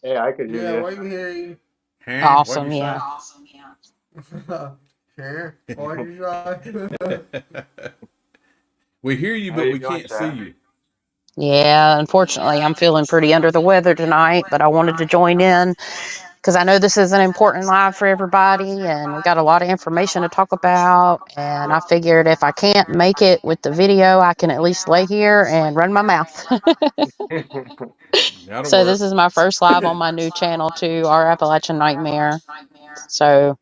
Hey, I could hear Yeah, you. we can hear you. Huh? What'd Awesome, you yeah. say? Sure. What'd you say? We hear you, How but you we doing, can't see Chad? you. Yeah, unfortunately, I'm feeling pretty under the weather tonight, but I wanted to join in because I know this is an important live for everybody, and we got a lot of information to talk about. And I figured if I can't make it with the video, I can at least lay here and run my mouth. That'll So work. this is my first live on my new channel too, our Appalachian Nightmare. So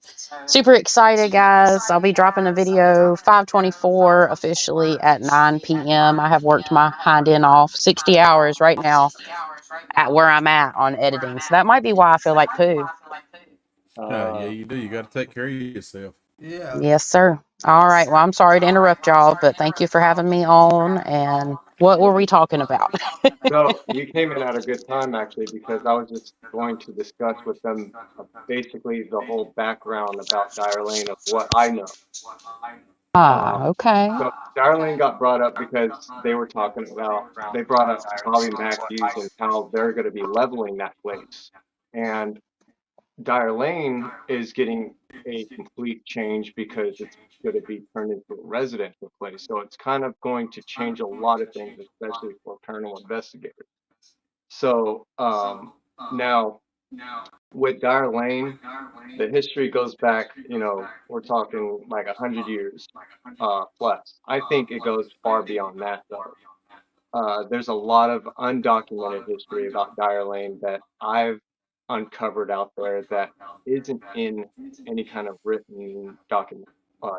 super excited, guys. I'll be dropping the video 524 officially at 9 p.m. I have worked my hind end off 60 hours right now at where I'm at on editing. So that might be why I feel like poo. Yeah, uh, you do. You got to take care of yourself. Yeah. Yes, sir. All right. Well, I'm sorry to interrupt y'all, but thank you for having me on. And what were we talking about? so you came in at a good time actually, because I was just going to discuss with them basically the whole background about Dyer Lane of what I know. Ah, Um, okay. so Dyer Lane got brought up because they brought up Bobby Matthews and how they're going to be leveling that place. And Dyer Lane is getting a complete change because it's going to be turned into a residential place. So it's kind of going to change a lot of things, especially for paranormal investigators. So now with Dyer Lane, the history goes back, we're talking like 100 years plus. I think it goes far beyond that though. There's a lot of undocumented history about Dyer Lane that I've uncovered out there that isn't in any kind of written uh,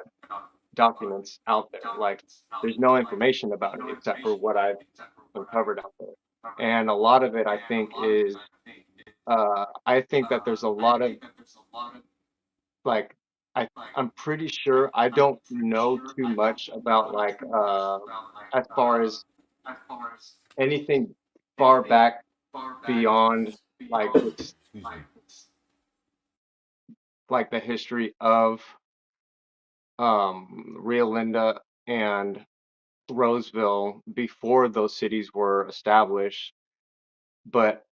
documents out there. Like, there's no information about it except for what I've uncovered out there. And a lot of it, I think that there's a lot of like, I'm pretty sure I don't know too much about as far as anything far back beyond like Excuse me. like the history of Rio Linda and Roseville before those cities were established, but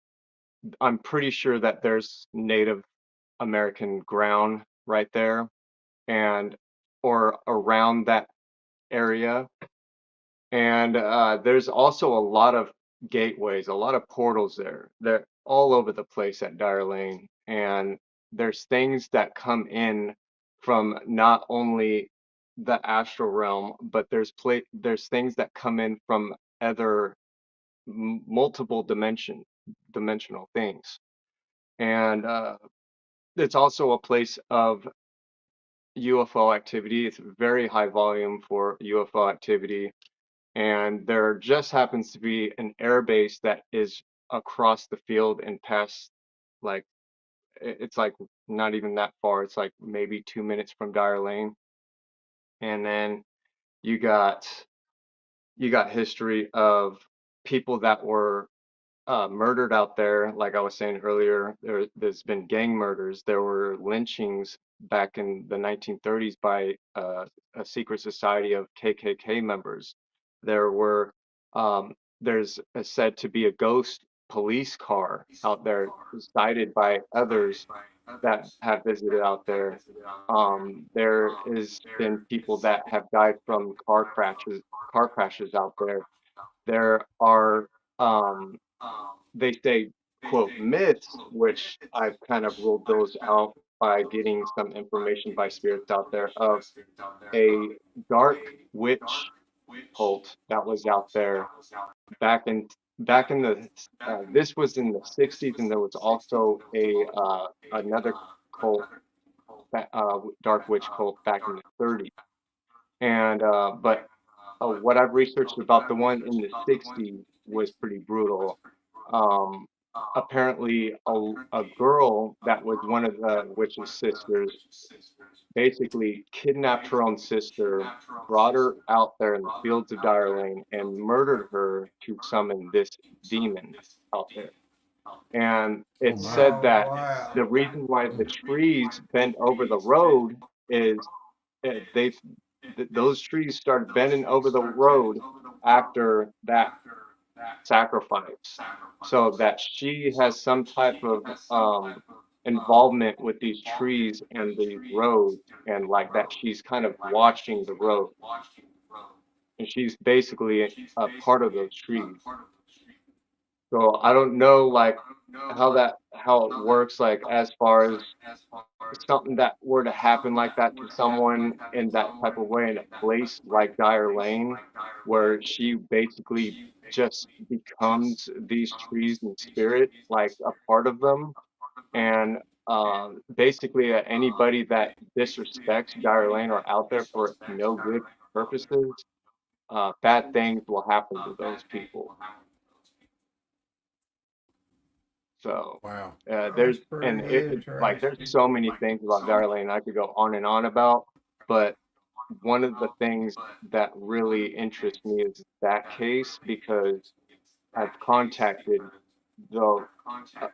I'm pretty sure that there's Native American ground right there and or around that area. And there's also a lot of gateways, a lot of portals there. They're all over the place at Dyer Lane. And there's things that come in from not only the astral realm, but there's things that come in from other multiple dimensional things. And it's also a place of UFO activity. It's very high volume for UFO activity, and there just happens to be an air base that is across the field and past, like, it's like not even that far. It's like maybe 2 minutes from Dyer Lane. And then you got history of people that were murdered out there. Like I was saying earlier, there's been gang murders. There were lynchings back in the 1930s by a secret society of KKK members. There were there's said to be a ghost police car out there sighted by others that have visited out there. There has been people that have died from car crashes out there. There are um, they say, quote, myths, which I've kind of ruled those out by getting some information by spirits out there of a dark witch cult that was out there back in the this was in the 60s, and there was also a another cult, dark witch cult back in the 30s. And but what I've researched about the one in the 60s was pretty brutal. Um, Apparently, a girl that was one of the witch's sisters basically kidnapped her own sister, brought her out there in the fields of Dyer Lane, and murdered her to summon this demon out there. And Oh it's my. said Oh, that wow. the reason why the trees bent over the road is those trees started bending over the road after that. sacrifice, so that she has some type of involvement with these trees and these roads, and like that she's kind of watching the road, and she's basically a part of those trees. So I don't know like how it works like as far as something that were to happen like that to someone in that type of way in a place like Dyer Lane, where she basically just becomes these trees in spirit, like a part of them, and basically anybody that disrespects Dyer Lane or out there for no good purposes, bad things will happen to those people. So Wow. there's That's and pretty it like there's interesting. so many things about Darlene I could go on and on about, but one of the things that really interests me is that case because I've contacted the uh,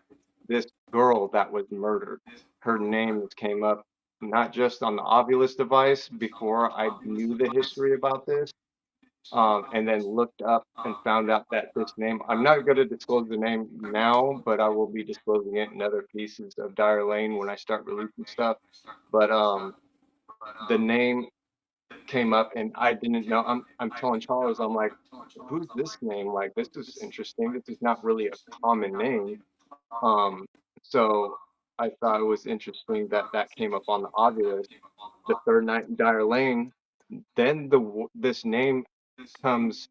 this girl that was murdered. Her name came up not just on the Ovilus device before I knew the history about this, and then looked up and found out that this name, I'm not going to disclose the name now, but I will be disclosing it in other pieces of Dyer Lane when I start releasing stuff. But the name came up and I didn't know. I'm telling Charles, I'm like, who's this name? Like, this is interesting. This is not really a common name. Um, so I thought it was interesting that that came up on the Ovilus the third night in Dyer Lane. Then this name comes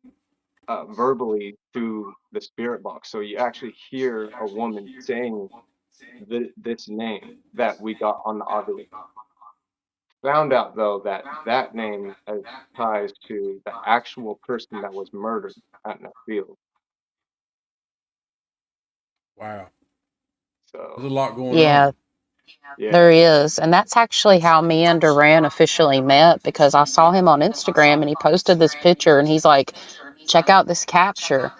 verbally through the spirit box. So you actually hear a woman saying this name that we got on the Ovilus. Found out though that that name has ties to the actual person that was murdered out in that field. Wow. There's a So lot going Yeah, on. there yeah, is. And that's actually how me and Duran officially met because I saw him on Instagram and he posted this picture and he's like, check out this capture.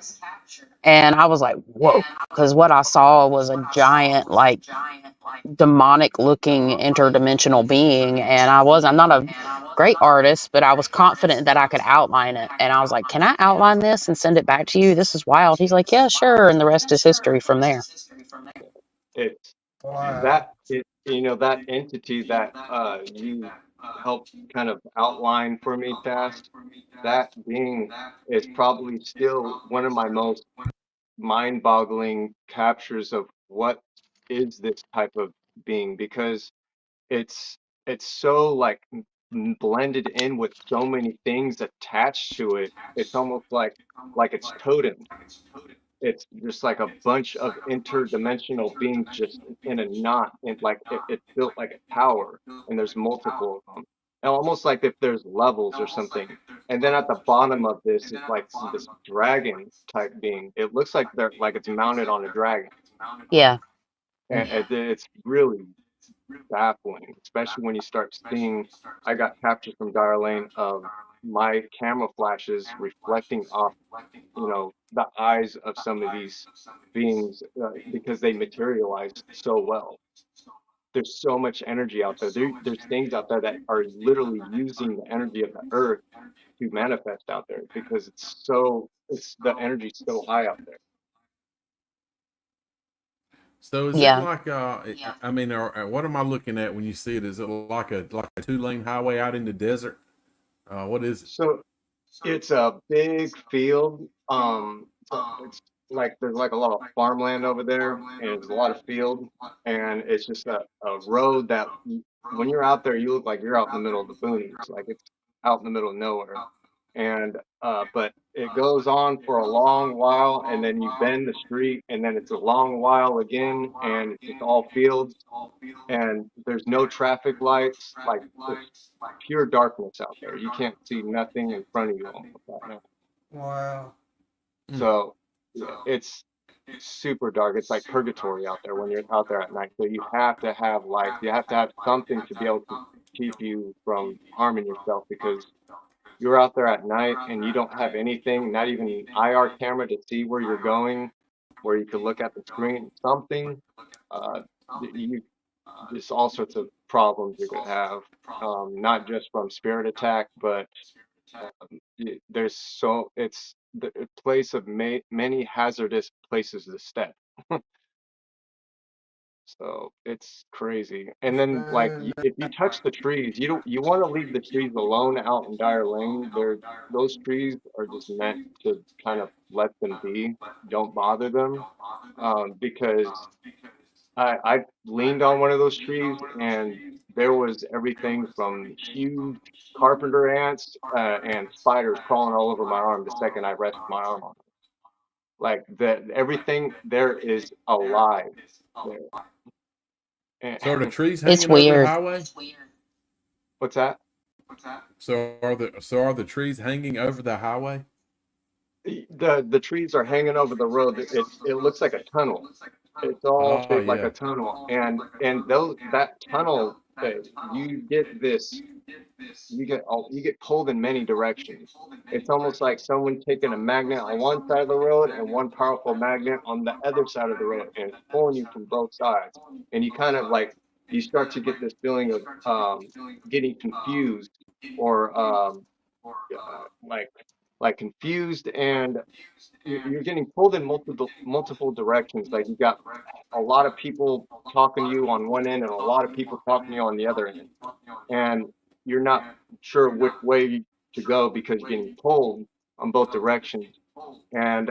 And I was like, whoa, because what I saw was a giant, like, demonic looking interdimensional being. And I'm not a great artist, but I was confident that I could outline it. And I was like, can I outline this and send it back to you? This is wild. He's like, yeah, sure. And the rest is history from there. it's Wow. that it you know that entity that you helped kind of outline for me, Tast, that being is probably still one of my most mind-boggling captures of what is this type of being because it's it's so like blended in with so many things attached to it. It's almost like it's totem. It's just like a bunch of interdimensional beings just in a knot, and like it's built like a tower, and there's multiple of them, and almost like if there's levels or something. And then at the bottom of this is like this dragon type being. It looks like they're like it's mounted on a dragon, Yeah. Hmm. and it's really baffling, especially when you start seeing. I got captured from Darlene of my camera flashes reflecting off, the eyes of some of these beings because they materialize so well. There's so much energy out there. There's things out there that are literally using the energy of the earth to manifest out there because it's the energy's so high out there. So is it Yeah. like I mean, what am I looking at when you see it? Is it like a 2 lane highway out in the desert? What is it? So it's a big field. So it's like there's like a lot of farmland over there, and there's a lot of field, and it's just a road that when you're out there, you look like you're out in the middle of the boonies, like it's out in the middle of nowhere. And but it goes on for a long while, and then you bend the street, and then it's a long while again, and it's just all fields, and there's no traffic lights, like it's pure darkness out there. You can't see nothing in front of you almost right now. Wow. Hmm. So yeah, it's super dark. It's like purgatory out there when you're out there at night. So you have to have lights. You have to have something to be able to keep you from harming yourself because you're out there at night and you don't have anything, not even an IR camera to see where you're going, where you could look at the screen, something. Uh, you just all sorts of problems you're gonna have, not just from spirit attack, but there's so it's the place of many hazardous places to step. So it's crazy. And then like if you touch the trees, you want to leave the trees alone out in Dyer Lane. Those trees are just meant to kind of let them be. Don't bother them. Because I leaned on one of those trees and there was everything from huge carpenter ants and spiders crawling all over my arm the second I rested my arm on it. Like everything there is alive there. So are the And trees It's hanging over the weird. highway? what's that? So are the trees hanging over the highway? The trees are hanging over the road. It looks like a tunnel. It's all Oh shaped like a yeah. tunnel, and those that tunnel, you get this. You get pulled in many directions. It's almost like someone taking a magnet on one side of the road and one powerful magnet on the other side of the road, and it's pulling you from both sides. And you kind of like you start to get this feeling of getting confused or like confused, and you're getting pulled in multiple directions. Like you got a lot of people talking to you on one end and a lot of people talking to you on the other end, and you're not sure which way to go because you're getting pulled on both directions. And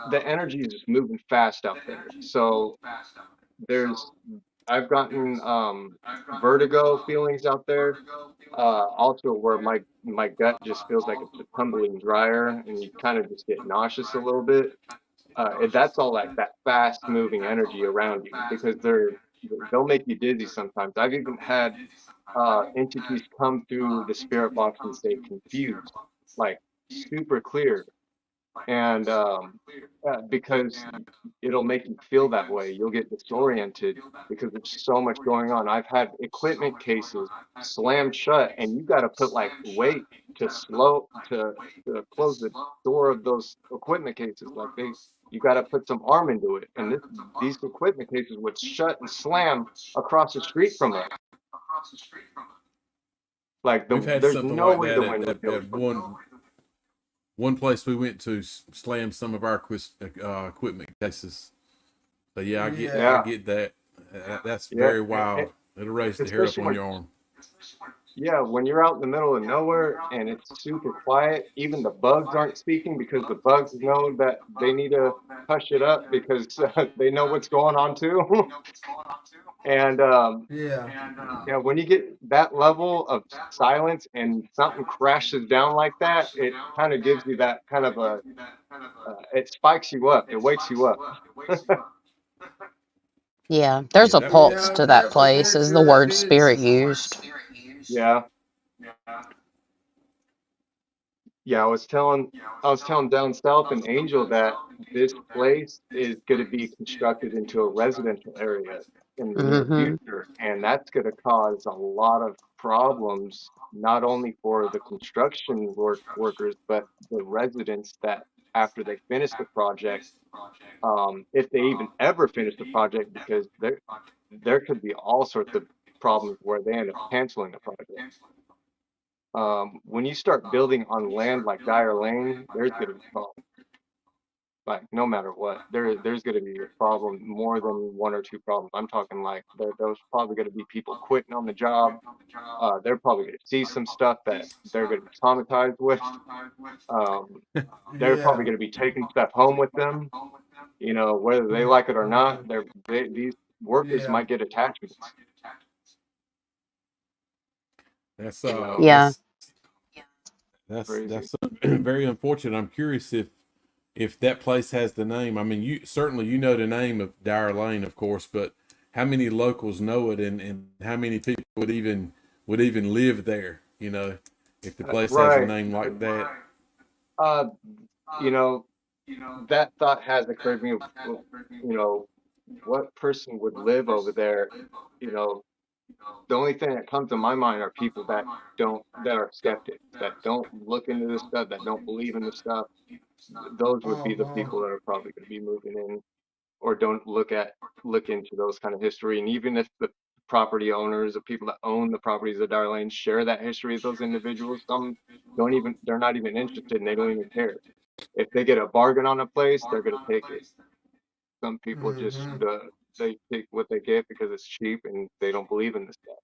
the energy is just moving fast out there. So there's I've gotten vertigo feelings out there. Also where my gut just feels like it's a tumbling dryer and you kind of just get nauseous a little bit. That's all like that fast moving energy around you because they'll make you dizzy sometimes. I've even had entities come through the spirit box and say confused, like super clear, and because it'll make you feel that way. You'll get disoriented because there's so much going on. I've had equipment cases slammed shut, and you got to put like weight to close the door of those equipment cases. Like you got to put some arm into it, and these equipment cases would shut and slam across the street from us. Like We've had there's something no like way that the at, wind would at, go at through. one place we went to slam some of our equipment cases. So yeah, I Yeah, Yeah. get that. That's yeah, very wild. It'll raise the hair up especially on when your arm. yeah, when you're out in the middle of nowhere and it's super quiet, even the bugs aren't speaking because the bugs know that they need to hush it up because they know what's going on too. And Yeah. yeah, when you get that level of silence and something crashes down like that, it kind of gives you that kind of it spikes you up, it wakes you up. Yeah, there's Yeah, a that would. pulse Yeah, to that definitely place, get is the you a word bit. spirit used. Yeah. Yeah, I was telling down south in Angel that this place is going to be constructed into a residential area in the near Hmm. future, and that's going to cause a lot of problems, not only for the construction workers, but the residents that after they finish the project, if they even ever finish the project, because there could be all sorts of problems where they end up canceling the project. When you start building on land like Dyer Lane, there's going to be problems. Like no matter what, there's going to be a problem, more than one or two problems. I'm talking like there's probably going to be people quitting on the job. They're probably going to see some stuff that they're going to be traumatized with. Um, they're probably Yeah. going to be taking stuff home with them. You know, whether they like it or not, these workers Yeah. might get attachments. That's You know, Yeah. crazy. that's very unfortunate. I'm curious if that place has the name. I mean, you certainly know the name of Dyer Lane, of course, but how many locals know it, and how many people would even live there? If the place has a Right. name like that. Uh, you know, that thought has occurred to me. You know, what person would live over there? You know, the only thing that comes to my mind are people that are skeptics, that don't look into this stuff, that don't believe in this stuff. Those would be the Uh-huh. people that are probably going to be moving in, or don't look into those kind of history. And even if the property owners, the people that own the properties of Dyer Lane, share that history with those individuals. Some don't even, they're not even interested and they don't even care. If they get a bargain on a place, they're gonna take it. Some people just Mm-hmm. they take what they get because it's cheap and they don't believe in this stuff.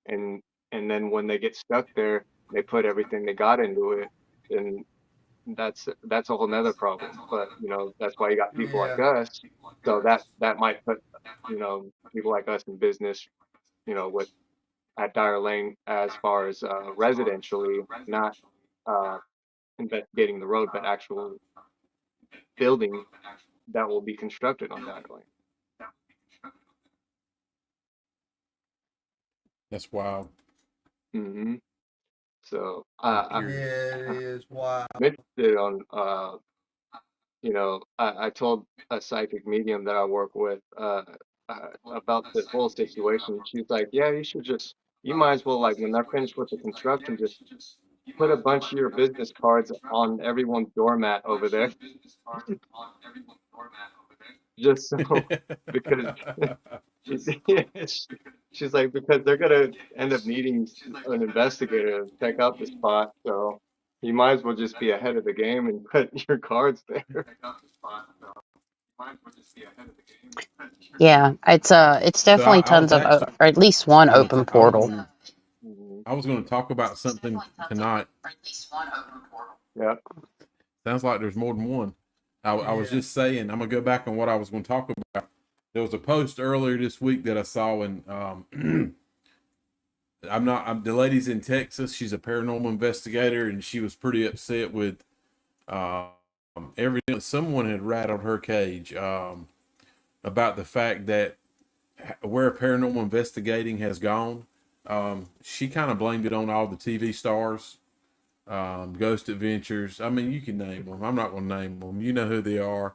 And then when they get stuck there, they put everything they got into it, and that's a whole nother problem. But that's why you got people like Yeah. us. So that might put people like us in business, with at Dyer Lane as far as residentially, not uh, investigating the road, but actual building that will be constructed on Dyer Lane. That's wild. Hmm So I'm Yeah, I'm curious. it is wild. interested on I told a psychic medium that I work with about the whole situation. She's like, yeah, you might as well, like, when they're finished with the construction, just put a bunch of your business cards on everyone's doormat over there, just so, because she's like, because they're gonna end up needing an investigator to check out the spot, so you might as well just be ahead of the game and put your cards there. Yeah, it's So definitely I was tons of, actually or at least one gonna open I was portal. gonna Mhm. I was gonna talk about something tonight. Yep. Sounds like there's more than one. I was Yeah. just saying, I'm gonna go back on what I was going to talk about. There was a post earlier this week that I saw, and the lady's in Texas. She's a paranormal investigator, and she was pretty upset with um, everything. Someone had rattled her cage about the fact that where paranormal investigating has gone. She kind of blamed it on all the TV stars, Ghost Adventures. I mean, you can name them. I'm not going to name them. You know who they are.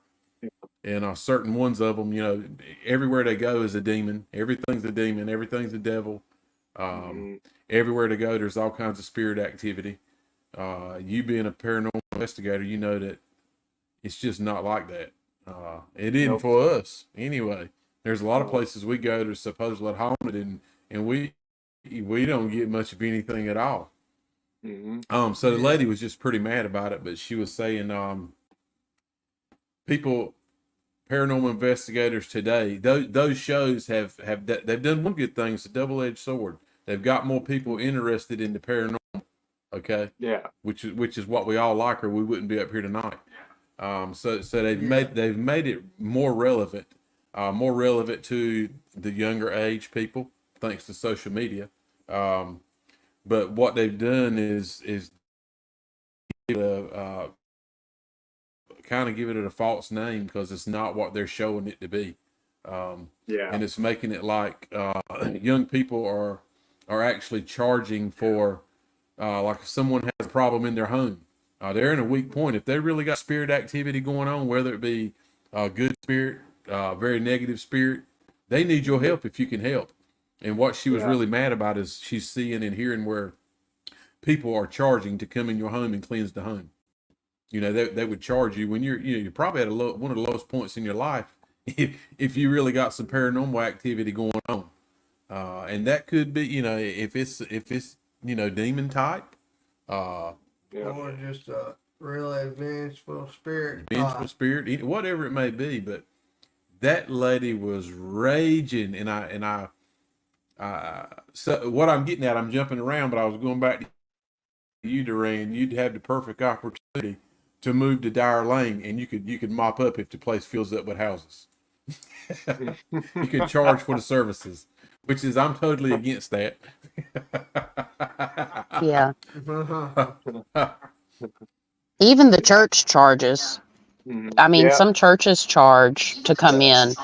And certain ones of them, everywhere they go is a demon. Everything's a demon. Everything's a devil. Um, hmm Everywhere to go, there's all kinds of spirit activity. You being a paranormal investigator, you know that it's just not like that. It isn't Nope. for us anyway. There's a lot of No. places we go that are supposedly haunted, and we don't get much of anything at all. hmm So the Yeah. lady was just pretty mad about it, but she was saying, people, paranormal investigators today, those shows they've done one good thing. It's a double-edged sword. They've got more people interested in the paranormal. Okay, Yeah. which is what we all like, or we wouldn't be up here tonight. So Yeah. they've made it more relevant to the younger age people, thanks to social media. Um, but what they've done is uh, kind of giving it a false name because it's not what they're showing it to be, Yeah. and it's making it like young people are actually charging for like if someone has a problem in their home, they're in a weak point. If they really got spirit activity going on, whether it be good spirit, very negative spirit, they need your hmm help if you can help. And what she was Yeah. really mad about is she's seeing and hearing where people are charging to come in your home and cleanse the home. They would charge you when you're probably at one of the lowest points in your life if you really got some paranormal activity going on. And that could be, if it's demon type, uh, Yeah. Or just a really vengeful spirit vengeful type. spirit, whatever it may be. But that lady was raging, so what I'm getting at, I'm jumping around, but I was going back to you, Duran. You'd have the perfect opportunity to move to Dyer Lane, and you could mop up if the place fills up with houses. You could charge for the services, which is I'm totally against that. Yeah. Uh-huh. Even the church charges. I mean, Yeah. some churches charge to come in.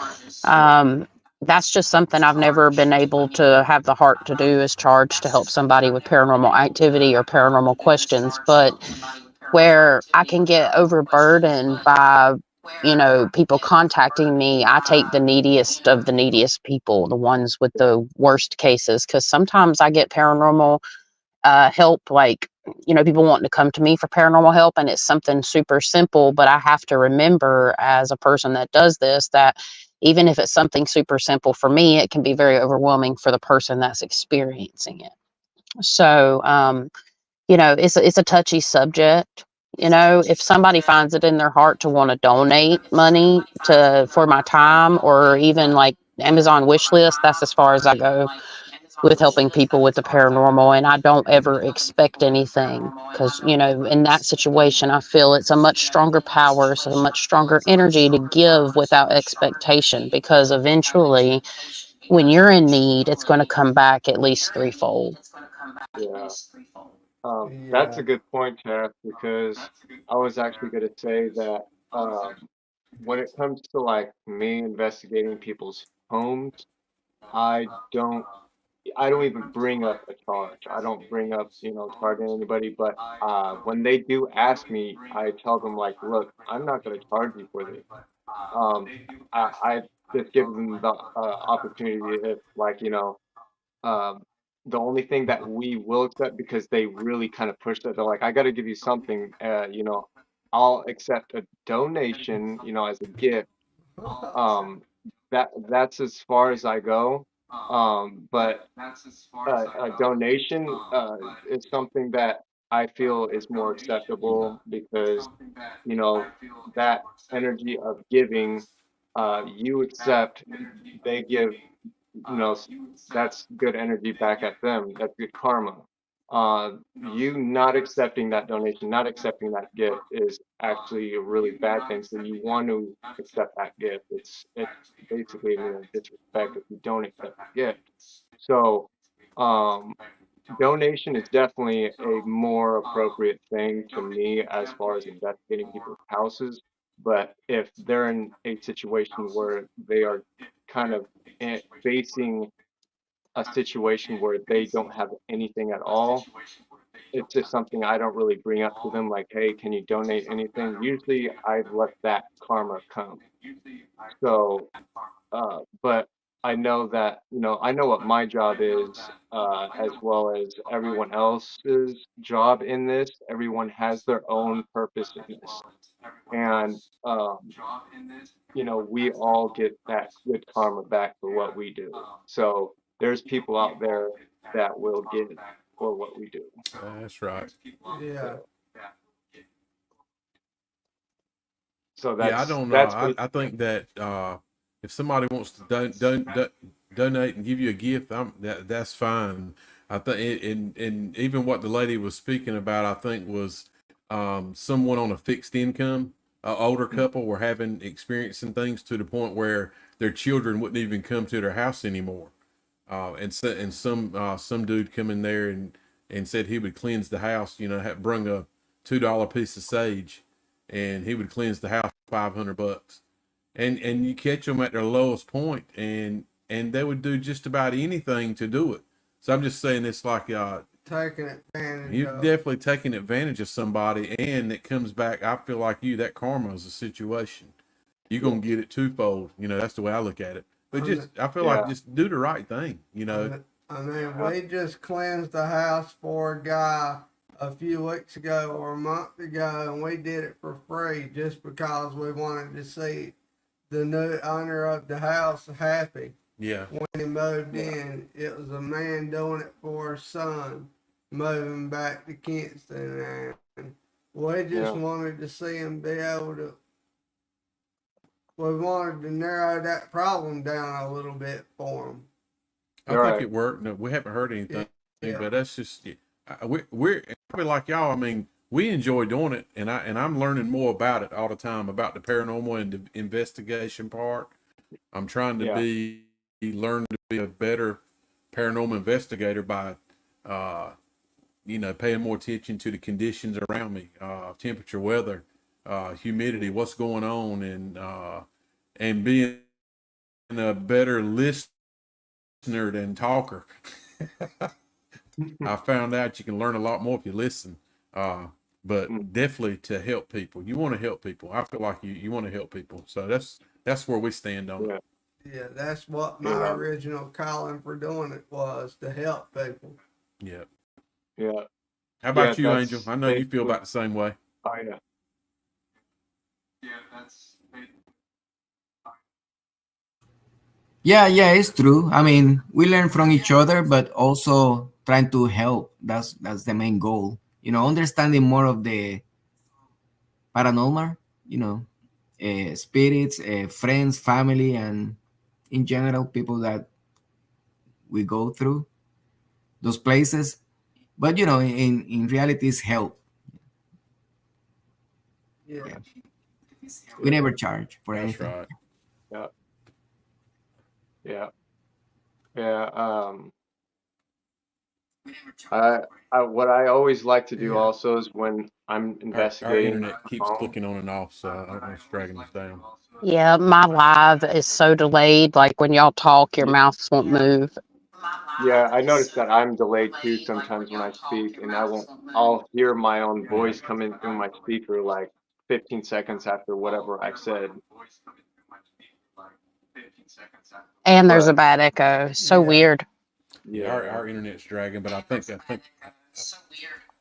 Yep. That's just something I've never been able to have the heart to do, is charge to help somebody with paranormal activity or paranormal questions. But where I can get overburdened by, people contacting me, I take the neediest of the neediest people, the ones with the worst cases, because sometimes I get paranormal help, like, people wanting to come to me for paranormal help, and it's something super simple, but I have to remember, as a person that does this, that even if it's something super simple for me, it can be very overwhelming for the person that's experiencing it. So, it's a touchy subject. If somebody finds it in their heart to want to donate money for my time, or even like Amazon wish list, that's as far as I go with helping people with the paranormal. And I don't ever expect anything, because, in that situation, I feel it's a much stronger power, so a much stronger energy to give without expectation, because eventually when you're in need, it's going to come back at least threefold. Yeah. That's Yeah. a good point, Tara, because I was actually going to say that when it comes to like me investigating people's homes, I don't I don't even bring up a charge. I don't bring up, charging anybody, but when they do ask me, I tell them like, look, I'm not going to charge you for this. Um, I just give them the opportunity if like, um, the only thing that we will accept because they really kind of push that, they're like, I got to give you something, I'll accept a donation, as a gift. Um, that's as far as I go. But a donation is something that I feel is more acceptable because, you know, that energy of giving, you accept, they give, that's good energy back at them. That's good karma. You not accepting that donation, not accepting that gift is actually a really bad thing. So you want to accept that gift. It's basically, disrespect if you don't accept the gift. So, um, donation is definitely a more appropriate thing to me as far as investigating people's houses. But if they're in a situation where they are kind of facing a situation where they don't have anything at all, it's just something I don't really bring up to them like, hey, can you donate anything? Usually I let that karma come. So, but I know that, I know what my job is, as well as everyone else's job in this. Everyone has their own purpose in this. And, we all get that good karma back for what we do. So there's people out there that will get it for what we do. That's right. Yeah. So, so Yeah, I that's don't know. that's I basically, think that if somebody wants to donate and give you a gift, that's fine. I think, and even what the lady was speaking about, I think was someone on a fixed income, older couple were having experiencing things to the point where their children wouldn't even come to their house anymore. And some dude come in there and said he would cleanse the house. Had brung a $2 piece of sage, and he would cleanse the house for $500. And you catch them at their lowest point, and they would do just about anything to do it. So I'm just saying, it's like Taking advantage you're of. definitely taking advantage of somebody, and it comes back. I feel like that karma is a situation. You're gonna yes, get it twofold. That's the way I look at it. But I mean, I feel like yeah, just do the right thing. yeah, we just cleansed the house for a guy a few weeks ago or a month ago, and we did it for free just because we wanted to see the new owner of the house happy. Yeah. When he moved yeah, in, it was a man doing it for his son, moving back to Kinston, and we just yeah. wanted to see him be able to. We wanted to narrow that problem down a little bit for him. I You're think right. it worked. No, we haven't heard Yeah, anything, yeah, but that's just we're probably like y'all. I mean, we enjoy doing it, and I'm learning more about it all the time, about the paranormal and the investigation part. I'm trying to Yeah, learn to be a better paranormal investigator by, uh, paying more attention to the conditions around me, temperature, weather, humidity, what's going on, and being a better listener than talker. I found out you can learn a lot more if you listen. Uh, but mm, definitely to help people. You want to help people. I feel like you want to help people. So that's where we stand on it. yeah, yeah. That's what my yeah, original calling for doing it was, to help people. Yeah. yeah, How yeah. about you, Angel? That's I know you feel basically, about the same way. oh yeah, Yeah, yeah, it's true. I mean, we learn from each other, but also trying to help. That's the main goal. Understanding more of the paranormal. You know, spirits, friends, family, and in general, people that we go through those places. But in reality, it's help. Yeah. Yeah, we Yeah, never charge for That's anything. right. yeah, yeah, yeah. I, what I always like to do Yeah. also is when I'm Our investigating internet a keeps home. clicking on and off, so I don't know what's dragging us down. Yeah, my live is so delayed. Like when y'all talk, your Yeah, mouths won't move. yeah, I noticed that I'm delayed too sometimes when I speak, and I'll hear my own Yeah. voice coming through my speaker like 15 seconds after whatever I've said. And there's a But bad echo. So Yeah. weird. Yeah, yeah, our internet's dragging, but I think.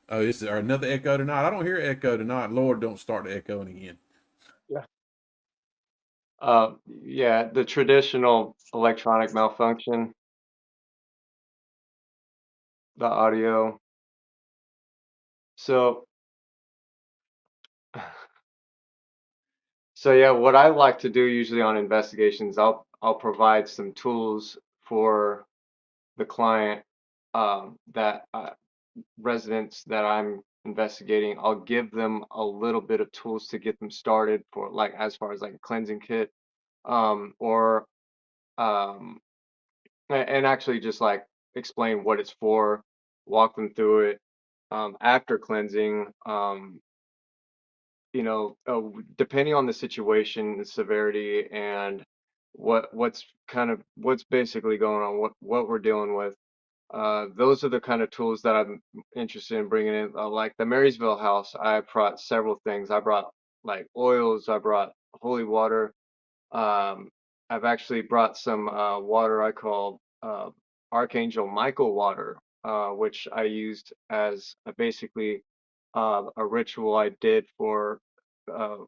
Oh, is there another echo tonight? I don't hear echo tonight. Lord, don't start echoing again. yeah, yeah, the traditional electronic malfunction, the audio. So, so yeah, what I like to do usually on investigations, I'll provide some tools for the client that residents that I'm investigating. I'll give them a little bit of tools to get them started for like as far as like a cleansing kit, or um, and actually just like explain what it's for, walk them through it. After cleansing, depending on the situation, the severity, and what's basically going on, what we're dealing with. Those are the kind of tools that I'm interested in bringing in. Like the Marysville house, I brought several things. I brought like oils, I brought holy water. Um, I've actually brought some water I call Archangel Michael water, which I used as basically a ritual I did for uh,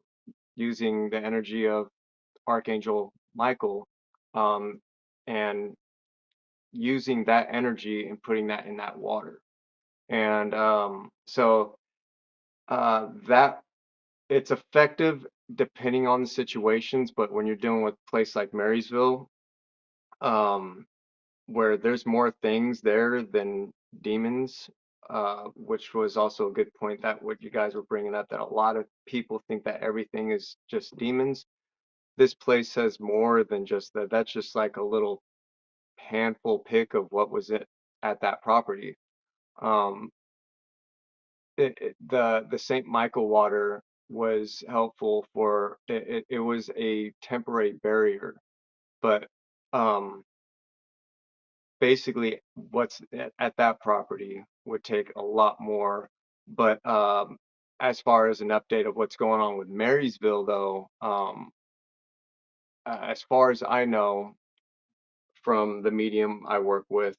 using the energy of Archangel Michael, um, and using that energy and putting that in that water. And that it's effective depending on the situations, but when you're dealing with a place like Marysville, um, where there's more things there than demons, which was also a good point that what you guys were bringing up, that a lot of people think that everything is just demons. This place has more than just that. That's just like a little handful pick of what was it at that property. Um, the St. Michael water was helpful for it was a temporary barrier, but um, basically what's at that property would take a lot more. But as far as an update of what's going on with Marysville, though, as far as I know from the medium I work with,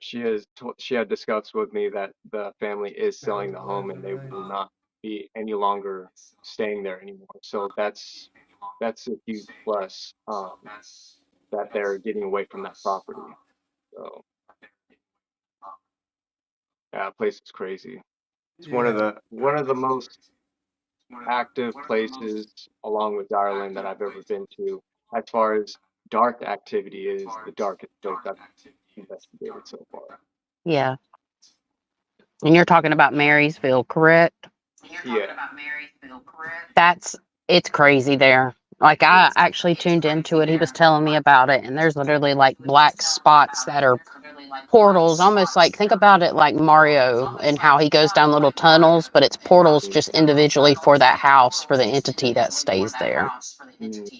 she had discussed with me that the family is That selling was the home and they Lebanon. will not be any longer staying there anymore. So that's a huge plus, that they're getting away from that property. So yeah, that place is crazy. It's Yeah. one of the most active places along with Ireland that I've ever been to. As far as dark activity is the darkest place I've investigated so far. Yeah. And you're talking about Marysville, correct? Yeah, That's it's crazy there. Like yeah. I actually tuned into it. He was telling me about it, and there's literally like black spots that are portals, almost like think about it like Mario and how he goes down little tunnels, but it's portals Mm, just individually for that house for the entity that stays there. mm.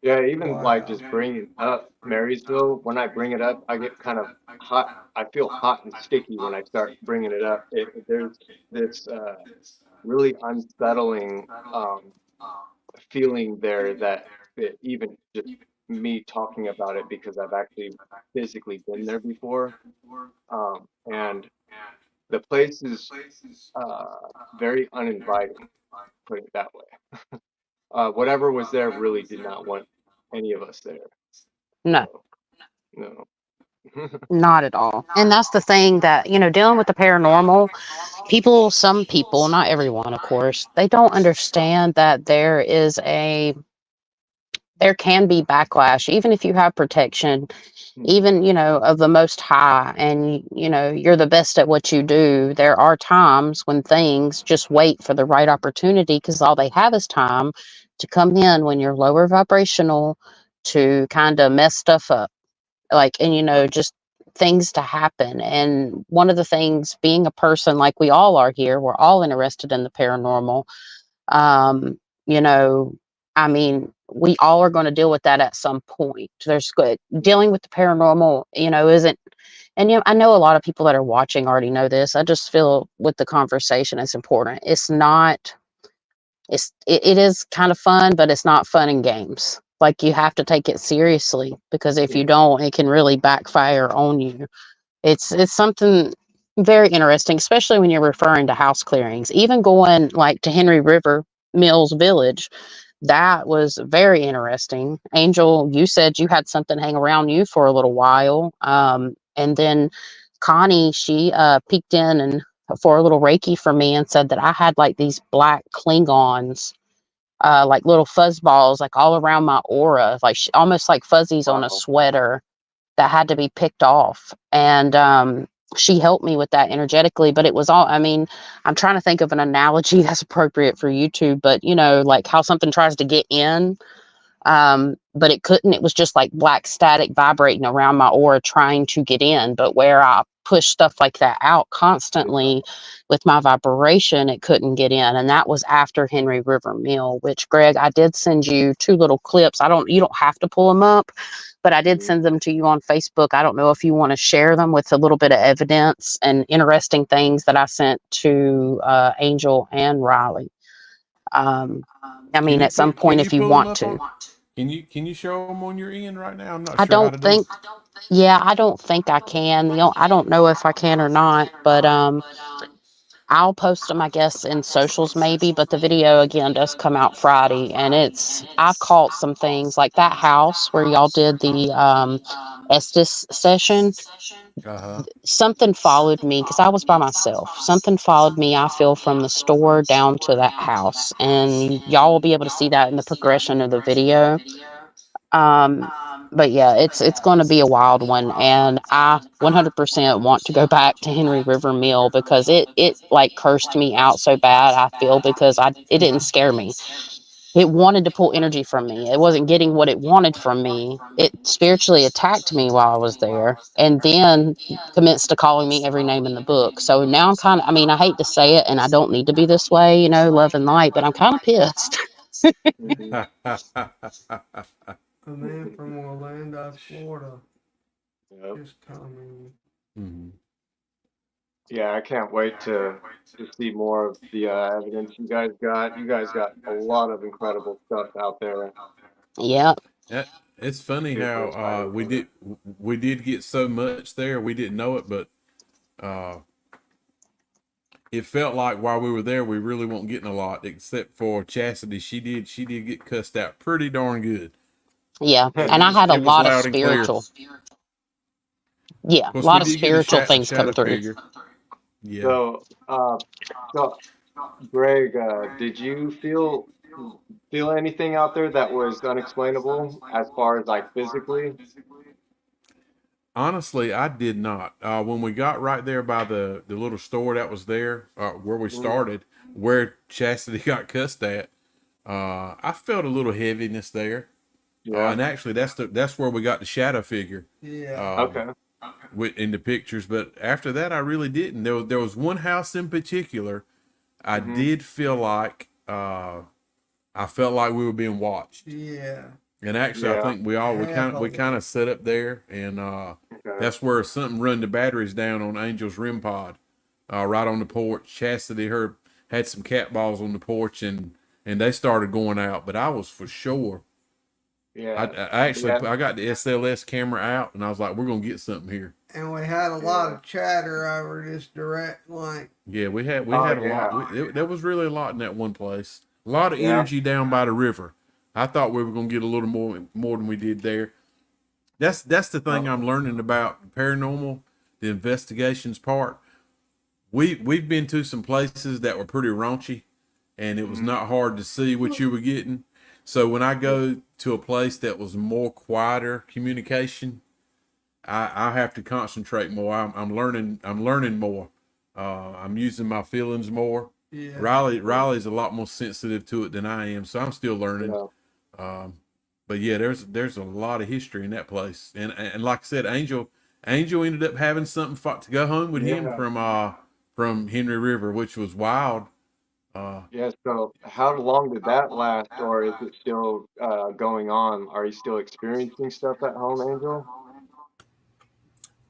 Yeah, even like Wow. just bringing up Marysville, when I bring it up, I get kind of hot. I feel hot and sticky when I start bringing it up. There's this really unsettling feeling there that even just me talking about it because I've actually physically been there before. And the place is very uninviting, put it that way. Whatever was there really did not want any of us there. No, So, no. not at all. And that's the thing that, dealing with the paranormal, some people, not everyone, of course, they don't understand that there can be backlash, even if you have protection, Mhm. even, of the most high, and, you're the best at what you do. There are times when things just wait for the right opportunity because all they have is time to come in when you're lower vibrational to kind of mess stuff up. Like, and, Right. just things to happen. And one of the things, being a person like we all are here, we're all interested in the paranormal. um you know I mean, we all are going to deal with that at some point. There's good dealing with the paranormal, isn't, and I know a lot of people that are watching already know this. I just feel with the conversation it's important. It's not, it is kind of fun, but it's not fun and games. Like, you have to take it seriously, because if you Yeah. don't, it can really backfire on you. It's something very interesting, especially when you're referring to house clearings. Even going like to Henry River Mills Village, that was very interesting. Angel, you said you had something hang around you for a little while. And then Connie, she peeked in and for a little Reiki for me and said that I had like these black Klingons, like little fuzz balls, like all around my aura, like almost like fuzzies on a Wow. sweater that had to be picked off. And she helped me with that energetically. But it was all, I mean, I'm trying to think of an analogy that's appropriate for YouTube, but like how something tries to get in, but it couldn't. It was just like black static vibrating around my aura trying to get in. But where I push stuff like that out Yeah. constantly with my vibration, it couldn't get in. And that was after Henry River Mill, which, Greg, I did send you two little clips. You don't have to pull them up, but I did Mhm. send them to you on Facebook. I don't know if you want to share them with a little bit of evidence and interesting things that I sent to Angel and Riley. Um, I mean, at some Can point, you if you pull them want up on? to. Can you show them on your end right now? I'm not I sure how don't to do it. think, yeah, I don't think I can. I don't know if I can or not, but I'll post them, I guess, in socials maybe. But the video again does come out Friday, and I've caught some things like that house where y'all did the Estes session. Uh huh. Something followed me because I was by myself. Something followed me, I feel, from the store down to that house, and y'all will be able to see that in the progression of the video. Um, but yeah, it's going to be a wild one, and I 100% want to go back to Henry River Mill because it like cursed me out so bad. I feel, because it didn't scare me. It wanted to pull energy from me. It wasn't getting what it wanted from me. It spiritually attacked me while I was there, and then commenced to calling me every name in the book. So now I'm kind of, I mean, I hate to say it, and I don't need to be this way, love and light, but I'm kind of pissed. Mhm. A man from Orlando, Florida, Yep. is coming. Mhm. Yeah, I can't wait to see more of the evidence you guys got. You guys got a lot of incredible stuff out there. Yeah. Yeah, it's funny Super how excited for it. we did get so much there. We didn't know it, but uh, it felt like while we were there, we really weren't getting a lot, except for Chastity. She did get cussed out pretty darn good. Yeah. It And I was had a it was lot of loud and clear. spiritual, yeah, Of a course, we lot of did get a spiritual things come shadow through. figure. Yeah. So, so Greg, did you feel anything out there that was unexplainable as far as like physically? Honestly, I did not. When we got right there by the little store that was there, where we Mhm. started, where Chastity got cussed at, I felt a little heaviness there. Yeah. And actually, that's where we got the shadow figure, Yeah. um, Okay. in the pictures. But after that, I really didn't. There was one house in particular. I Hmm. did feel like I felt like we were being watched. Yeah. And actually, I Yeah. think we kind Heavily. of set up there, and Okay. that's where something run the batteries down on Angel's REM pod, right on the porch. Chastity her had some cat balls on the porch, and they started going out. But I was for sure. I, Yeah. I actually Yeah. I got the SLS camera out, and I was like, we're gonna get something here. And we had a lot Yeah. of chatter over this direct link. Yeah, we Oh had a lot. yeah. There was really a lot in that one place. A lot of Yeah. energy down by the river. I thought we were going to get a little more than we did there. That's the thing No. I'm learning about paranormal, the investigations part. We've been to some places that were pretty raunchy, and it was Mhm. not hard to see what you were getting. So when I Yeah. go to a place that was more quieter communication, I have to concentrate more. I'm learning. I'm learning more. I'm using my feelings more. Yeah. Riley's a lot more sensitive to it than I am, so I'm still learning. Yeah. Um, but yeah, there's a lot of history in that place, and like I said, Angel ended up having something fought to go home with him Yeah. from Henry River, which was wild. Yeah. So how long did that last, or is it still going on? Are you still experiencing stuff at home, Angel?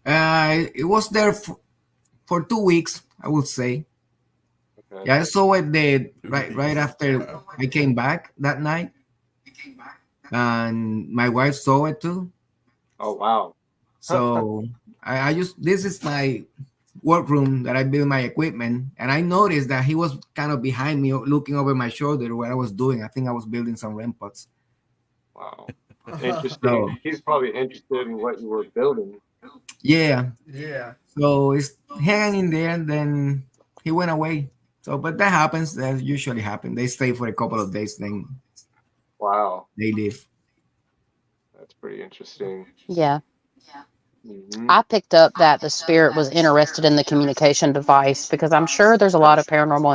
It was there for 2 weeks, I would say. Okay. Yeah, I saw it the Two right weeks. after I came back that night, and my wife saw it too. Oh, wow. So I just this is my workroom that I build my equipment, and I noticed that he was kind of behind me, looking over my shoulder what I was doing. I think I was building some REM pods. Wow. Interesting. So He's probably interested in what you were building. yeah, Yeah. so it's hanging in there, and then he went away. So, but that happens. That usually happens. They stay for a couple of days, then Wow. they leave. That's pretty interesting. Yeah. Hmm. I picked up that the spirit was interested in the communication device because I'm sure there's a lot of paranormal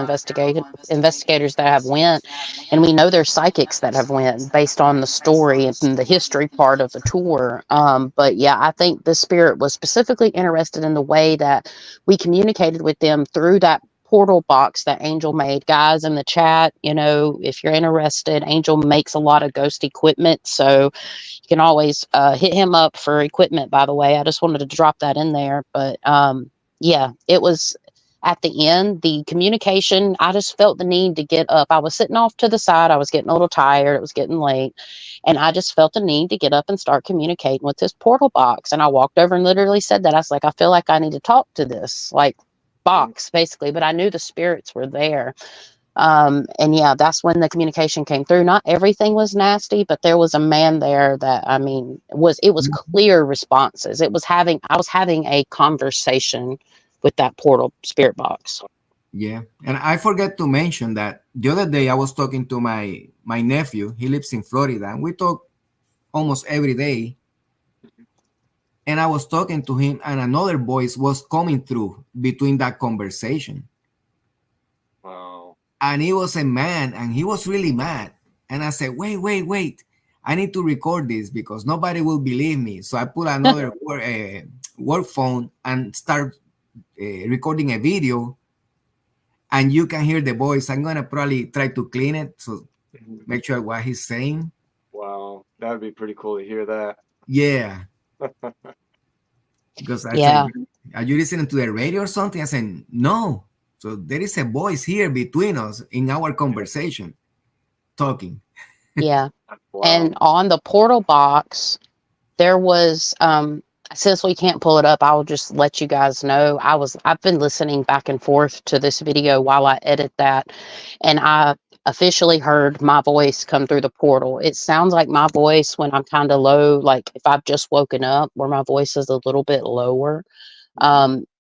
investigators that have went, and we know there's psychics that have went based on the story and the history part of the tour. But yeah, I think the spirit was specifically interested in the way that we communicated with them through that portal box that Angel made. Guys in the chat, if you're interested, Angel makes a lot of ghost equipment, so you can always hit him up for equipment, by the way. I just wanted to drop that in there. But yeah, it was at the end, the communication, I just felt the need to get up. I was sitting off to the side. I was getting a little tired. It was getting late. And I just felt the need to get up and start communicating with this portal box. And I walked over and literally said that. I was like, I feel like I need to talk to this, like, box, basically. But I knew the spirits were there. And yeah, that's when the communication came through. Not everything was nasty, but there was a man there that, I mean, it was clear responses. I was having a conversation with that portal spirit box. Yeah, and I forget to mention that the other day I was talking to my nephew. He lives in Florida, and we talk almost every day. And I was talking to him, and another voice was coming through between that conversation. Wow. And he was a man, and he was really mad. And I said, wait, wait, wait. I need to record this because nobody will believe me. So I put another work phone and start recording a video, and you can hear the voice. I'm going to probably try to clean it so make sure what he's saying. Wow. That would be pretty cool to hear that. Yeah. Because I said, Yeah. are you listening to the radio or something? I said, no. So there is a voice here between us in our conversation talking. Yeah. Wow. And on the portal box, there was, since we can't pull it up, I'll just let you guys know. I've been listening back and forth to this video while I edit that, and I officially heard my voice come through the portal. It sounds like my voice when I'm kind of low, like if I've just woken up, where my voice is a little bit lower.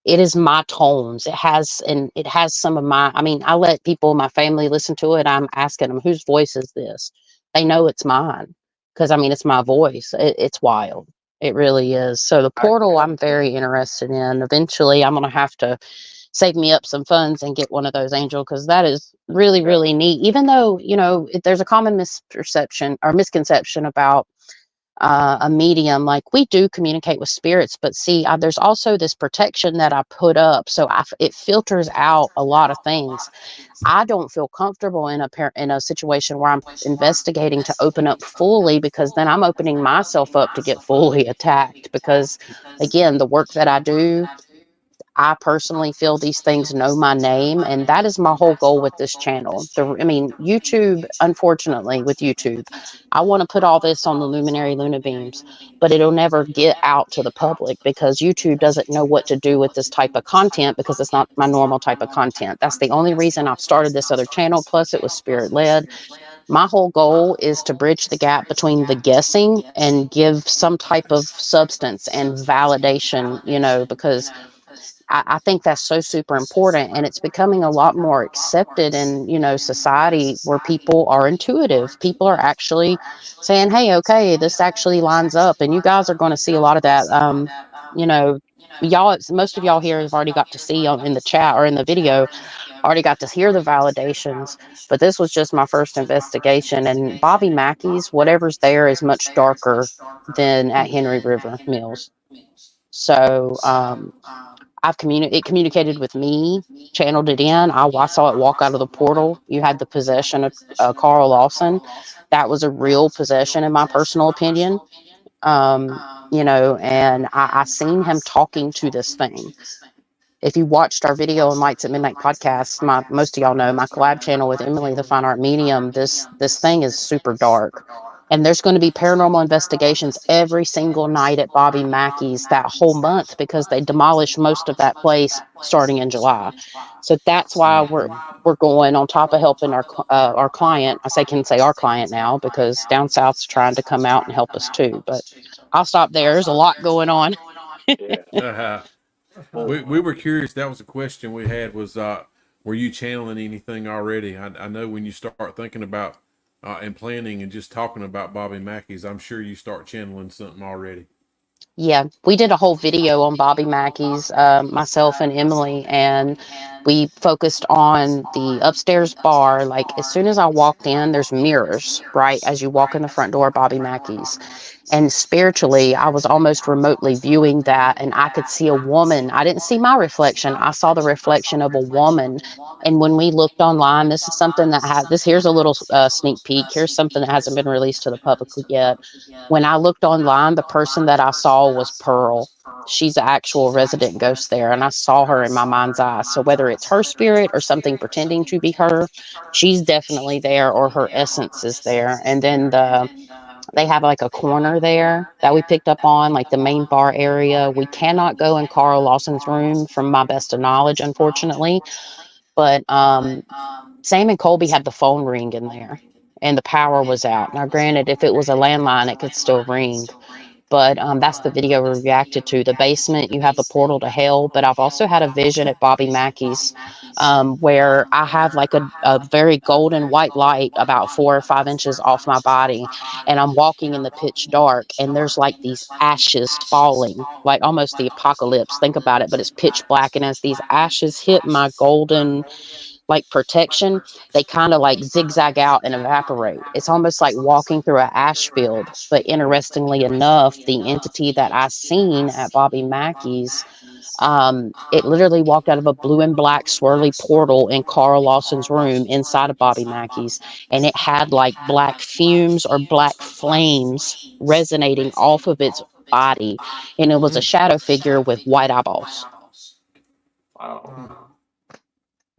It is my tones. It has some of my, I mean, I let people in my family listen to it. I'm asking them, whose voice is this? They know it's mine because, I mean, it's my voice. It's wild. It really is. So the I, portal, I'm very interested in. Eventually, I'm going to have to save me up some funds and get one of those, Angel, because that is really, yeah. really neat. Even though, there's a common misperception or misconception about a medium. Like, we do communicate with spirits, but see, there's also this protection that I put up, so it filters out a lot of things. I don't feel comfortable in a situation where I'm investigating to open up fully, because then I'm opening myself up to get fully attacked. Because again, the work that I do, I personally feel these things know my name, and that is my whole goal with this channel. I mean, YouTube, unfortunately, with YouTube, I want to put all this on the Luminary Luna Beams, but it'll never get out to the public because YouTube doesn't know what to do with this type of content because it's not my normal type of content. That's the only reason I've started this other channel. Plus, it was spirit led. My whole goal is to bridge the gap between the guessing and give some type of substance and validation, because I think that's so super important, and it's becoming a lot more accepted in society, where people are intuitive. People are actually saying, hey, okay, this actually lines up, and you guys are going to see a lot of that. You know, y'all, most of y'all here have already got to see in the chat or in the video, already got to hear the validations, but this was just my first investigation. And Bobby Mackey's, whatever's there is much darker than at Henry River Mills. So it communicated with me, channeled it in. I saw it walk out of the portal. You had the possession of Carl Lawson. That was a real possession, in my personal opinion. And I seen him talking to this thing. If you watched our video on Lights at Midnight podcast, most of y'all know my collab channel with Emily, the Fine Art Medium. This thing is super dark, and there's going to be paranormal investigations every single night at Bobby Mackey's that whole month, because they demolished most of that place starting in July. So that's why we're going, on top of helping our client. Can say our client now, because down south's trying to come out and help us too. But I'll stop there. There's a lot going on. Yeah. We were curious. That was a question we had, was were you channeling anything already? I know when you start thinking about and planning and just talking about Bobby Mackey's, I'm sure you start channeling something already. Yeah, we did a whole video on Bobby Mackey's, myself and Emily, and we focused on the upstairs bar. Like, as soon as I walked in, there's mirrors, right, as you walk in the front door of Bobby Mackey's. And spiritually, I was almost remotely viewing that, and I could see a woman. I didn't see my reflection. I saw the reflection of a woman. And when we looked online, this is something that here's a little sneak peek. Here's something that hasn't been released to the public yet. When I looked online, the person that I saw was Pearl. She's an actual resident ghost there, and I saw her in my mind's eye. So whether it's her spirit or something pretending to be her, she's definitely there, or her essence is there. And then they have like a corner there that we picked up on, like the main bar area. We cannot go in Carl Lawson's room, from my best of knowledge, unfortunately. But Sam and Colby had the phone ring in there, and the power was out. Now, granted, if it was a landline, it could still ring. But that's the video we reacted to. The basement, you have the portal to hell. But I've also had a vision at Bobby Mackey's, where I have like a very golden white light about 4 or 5 inches off my body. And I'm walking in the pitch dark, and there's like these ashes falling, like almost the apocalypse. Think about it, but it's pitch black. And as these ashes hit my golden like protection, they kind of like zigzag out and evaporate. It's almost like walking through an ash field. But interestingly enough, the entity that I seen at Bobby Mackey's, it literally walked out of a blue and black swirly portal in Carl Lawson's room inside of Bobby Mackey's, and it had like black fumes or black flames resonating off of its body, and it was a shadow figure with white eyeballs. Wow.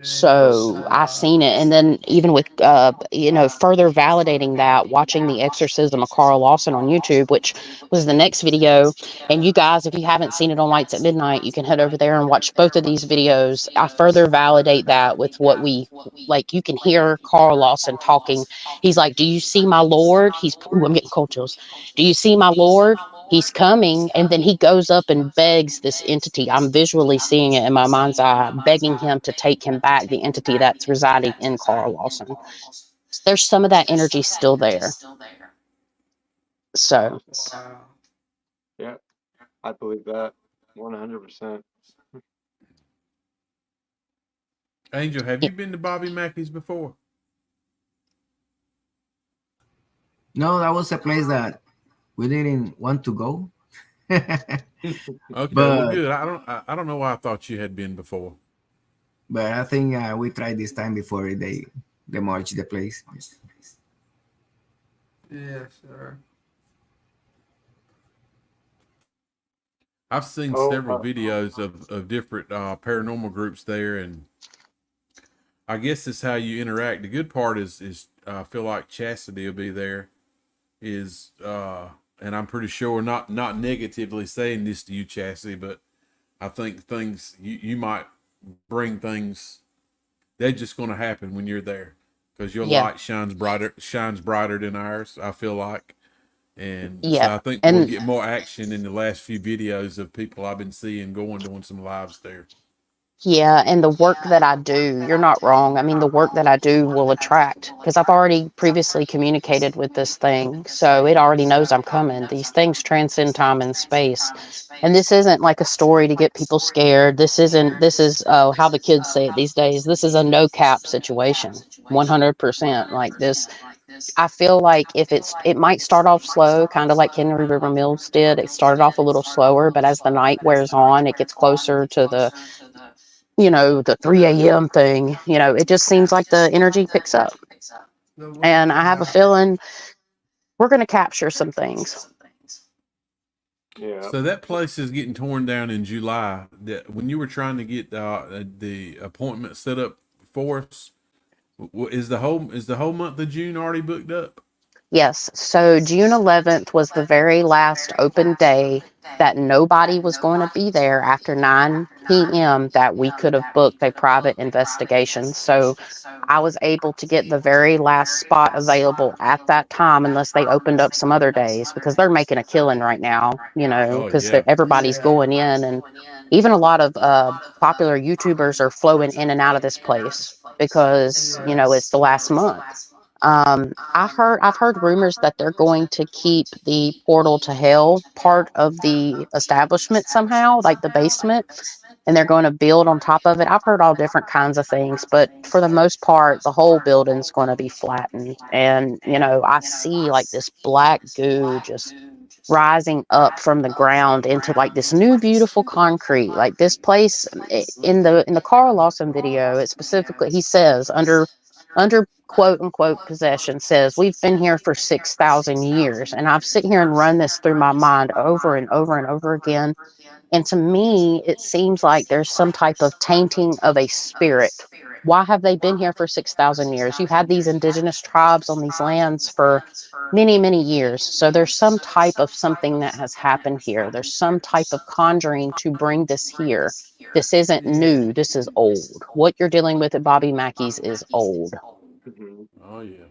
So I seen it. And then even with further validating that, watching the exorcism of Carl Lawson on YouTube, which was the next video. And you guys, if you haven't seen it on Lights at Midnight, you can head over there and watch both of these videos. I further validate that with what you can hear Carl Lawson talking. He's like, do you see my Lord? I'm getting cold chills. Do you see my Lord? He's coming. And then he goes up and begs this entity. I'm visually seeing it in my mind's eye, begging him to take him back, the entity that's residing in Carl Lawson. There's some of that energy still there. So Wow. Yeah, I believe that 100%. Angel, have you been to Bobby Mackey's before? No, that was a place that we didn't want to go. Okay, well, but good. I don't know why I thought you had been before. but I think we tried this time before they demolished the place. Yes, sir. I've seen Oh, several videos of different paranormal groups there, and I guess it's how you interact. The good part is I feel like Chastity will be there. And I'm pretty sure, not negatively saying this to you, Chastity, but I think things you might bring things. They're just going to happen when you're there, because your Yeah, light shines brighter than ours. I feel like, and yeah, so I think we'll and get more action in the last few videos of people I've been seeing going doing some lives there. yeah, and the work that I do, you're not wrong. I mean, the work that I do will attract because I've already previously communicated with this thing. So it already knows I'm coming. These things transcend time and space. And this isn't like a story to get people scared. This is how the kids say it these days. This is a no cap situation. 100%. Like this, I feel like it might start off slow, kind of like Henry River Mills did. It started off a little slower, but as the night wears on, it gets closer to the 3 a.m. thing, it just seems like the energy picks up. The And I witches have a house. feeling we're going to capture some things. Yeah. So that place is getting torn down in July. That when you were trying to get the appointment set up for us, is the whole month of June already booked up? Yes. So June 11th was the very last open day that nobody was going to be there after 9 p.m. that we could have booked a private investigation. So I was able to get the very last spot available at that time, unless they opened up some other days because they're making a killing right now, Oh because yeah. everybody's Yeah. going in. And even a lot of popular YouTubers are flowing in and out of this place because, Yeah. it's the last month. I've heard rumors that they're going to keep the portal to hell part of the establishment somehow, like the basement, and they're going to build on top of it. I've heard all different kinds of things, but for the most part, the whole building's going to be flattened. And, I see like this black goo just rising up from the ground into like this new beautiful concrete. Like this place in the Carl Lawson video, it specifically, he says under quote unquote possession, says we've been here for 6,000 years. And I've sit here and run this through my mind over and over and over again, and to me, it seems like there's some type of tainting of a spirit. Why have they been here for 6,000 years? You had these indigenous tribes on these lands for many, many years. So there's some type of something that has happened here. There's some type of conjuring to bring this here. This isn't Yeah. new. This is old. What you're dealing with at Bobby Mackey's is old. Hmm. Oh yeah.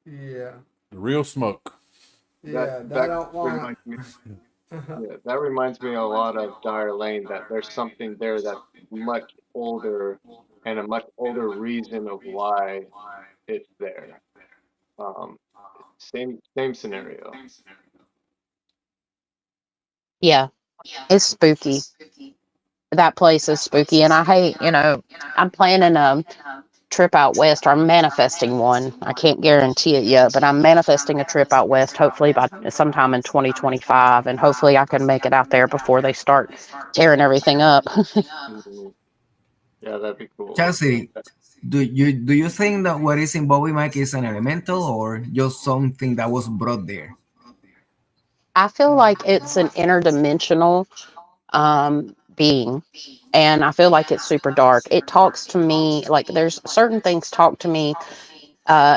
Yeah. The real smoke. That Yeah. They that don't want. reminds me. Yeah, that reminds me a lot of Dyer Lane. That there's something there that's much older, and a much older reason of why it's there. Um, same scenario. Yeah, it's spooky. That place is spooky. And I hate, I'm planning a trip out west, or I'm manifesting one. I can't guarantee it yet, but I'm manifesting a trip out west, hopefully by sometime in 2025. And hopefully I can make it out there before they start tearing everything up. Mhm. Yeah, that'd be cool. Chelsea, do you think that what is in Bobby Mac is an elemental or just something that was brought there? I feel like it's an interdimensional being. And I feel like it's super dark. It talks to me like there's certain things talk to me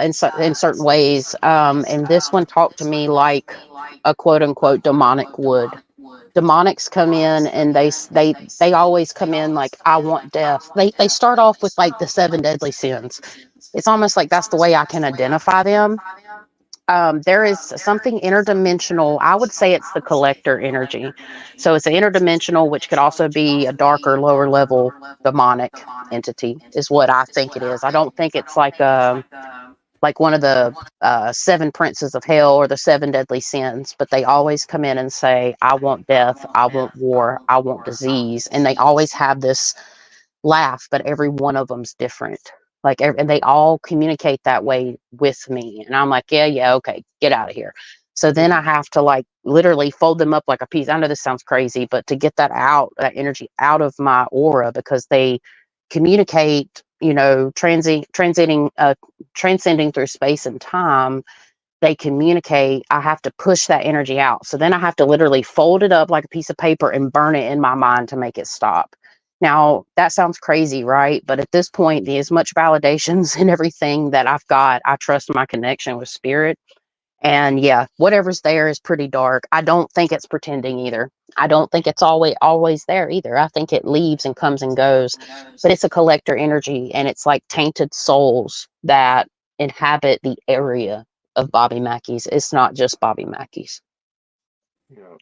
in certain ways. And this one talked to me like a quote unquote demonic would. Demonics come in and they always come in like, I want death. They start off with like the seven deadly sins. It's almost like that's the way I can identify them. There is something interdimensional. I would say it's the collector energy. So it's an interdimensional, which could also be a darker, lower level demonic entity, is what I think it is. I don't think it's like one of the seven princes of hell or the seven deadly sins, but they always come in and say, I want death, I want war, I want disease. And they always have this laugh, but every one of them's different. Like, and they all communicate that way with me. And I'm like, yeah, yeah, okay, get out of here. So then I have to like literally fold them up like a piece. I know this sounds crazy, but to get that out, that energy out of my aura, because they communicate, transcending through space and time, they communicate. I have to push that energy out. So then I have to literally fold it up like a piece of paper and burn it in my mind to make it stop. Now, that sounds crazy, right? But at this point, as much validations and everything that I've got, I trust my connection with spirit. And yeah, whatever's there is pretty dark. I don't think it's pretending either. I don't think it's always there either. I think it leaves and comes and goes. But it's a collector energy, and it's like tainted souls that inhabit the area of Bobby Mackey's. It's not just Bobby Mackey's. You know,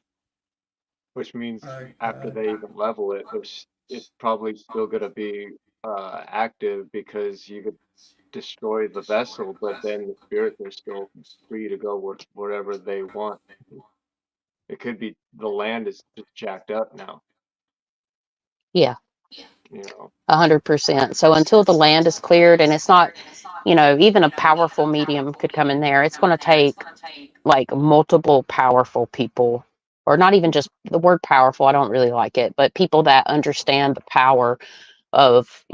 which means after Okay. they even level it, it's probably still gonna be active because you could destroy the vessel, but then the spirits are still free to go wherever they want. It could be the land is just jacked up now, Yeah, you know. 100%. So until the land is cleared, and it's not, even a powerful medium could come in there. It's going to take like multiple powerful people, or not even just the word powerful. I don't really like it, but people that understand the power of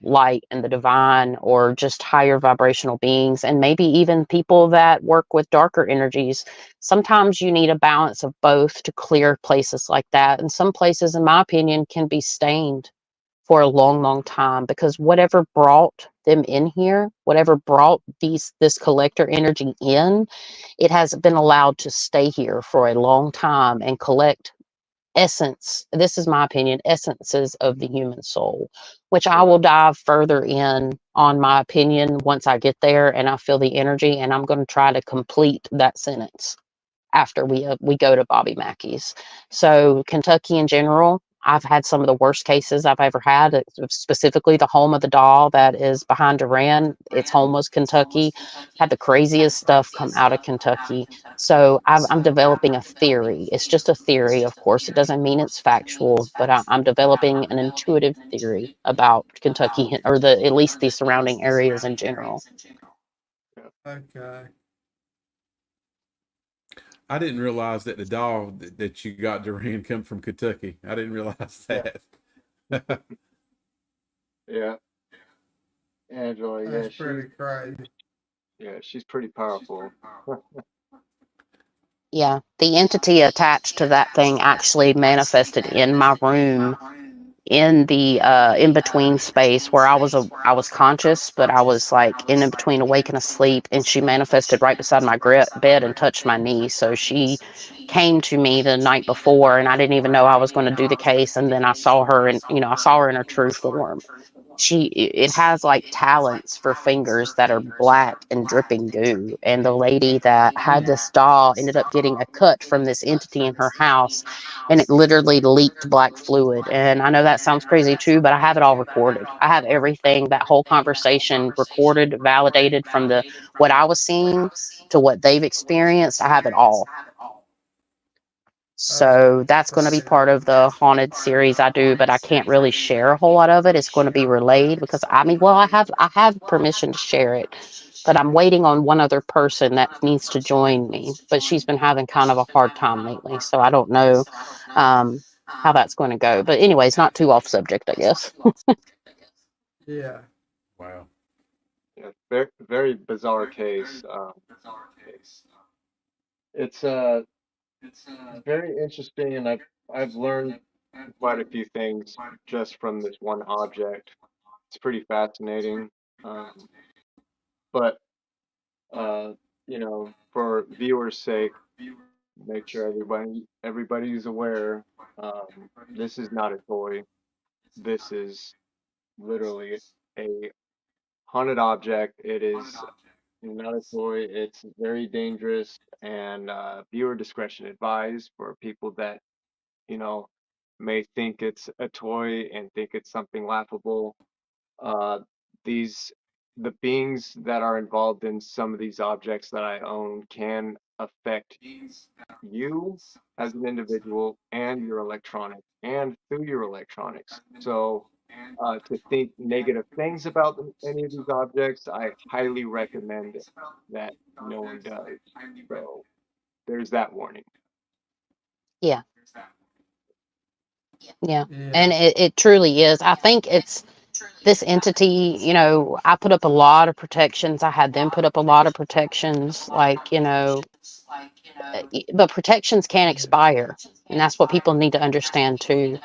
light and the divine, or just higher vibrational beings, and maybe even people that work with darker energies. Sometimes you need a balance of both to clear places like that, and some places, in my opinion, can be stained for a long, long time, because whatever brought them in here, whatever brought this collector energy in, it has been allowed to stay here for a long time and collect essence. This is my opinion, essences of the human soul, which I Right. will dive further in on my opinion once I get there and I feel the energy, and I'm going to try to complete that sentence after we go to Bobby Mackey's. So Kentucky in general, I've had some of the worst cases I've ever had. Specifically, the home of the doll that is behind Duran. Its home was Kentucky. Had the craziest stuff come out of Kentucky. So I'm developing a theory. It's just a theory, of course. It doesn't mean it's factual, but I'm developing an intuitive theory about Kentucky, or the at least the surrounding areas in general. Yeah. Okay. I didn't realize that the doll that you got, Duran, come from Kentucky. I didn't realize Yeah. that. Yeah. Angela, That's pretty crazy. she's pretty powerful. Yeah, the entity attached to that thing actually manifested in my room, in the in between space where I was conscious, but I was like in between awake and asleep, and she manifested right beside my bed and touched my knee. So she came to me the night before, and I didn't even know I was going to do the case, and then I saw her, and I saw her in her true form. It has like talents for fingers that are black and dripping goo, and the lady that had this doll ended up getting a cut from this entity in her house, and it literally leaked black fluid. And I know that sounds crazy too, but I have it all recorded. I have everything, that whole conversation recorded, validated, from the what I was seeing to what they've experienced. I have it all. That's So that's going to be crazy. part of the haunted series I do, but I can't really share a whole lot of it. It's going to be relayed because well, I have permission to share it, but I'm waiting on one other person that needs to join me. But she's been having kind of a hard time lately, so I don't know um, how that's going to go. But anyways, not too off subject, I guess. Yeah. Wow. Yeah, very very bizarre case. It's very interesting, and I've learned quite a few things just from this one object. It's pretty fascinating. Um, but uh, for viewers' sake, make sure everybody's aware. This is not a toy. This is literally a haunted object. It is not a toy. It's very dangerous, and viewer discretion advised for people that you know may think it's a toy and think it's something laughable. Uh, these the beings that are involved in some of these objects that I own can affect you as an individual and your electronics and through your electronics. So to think negative things about any of these objects, I highly recommend that no one does. So there's that warning. Yeah, yeah, Yeah. and it truly is. I think it's this entity. I put up a lot of protections. I had them put up a lot of protections, like but protections can expire, and that's what people need to understand too.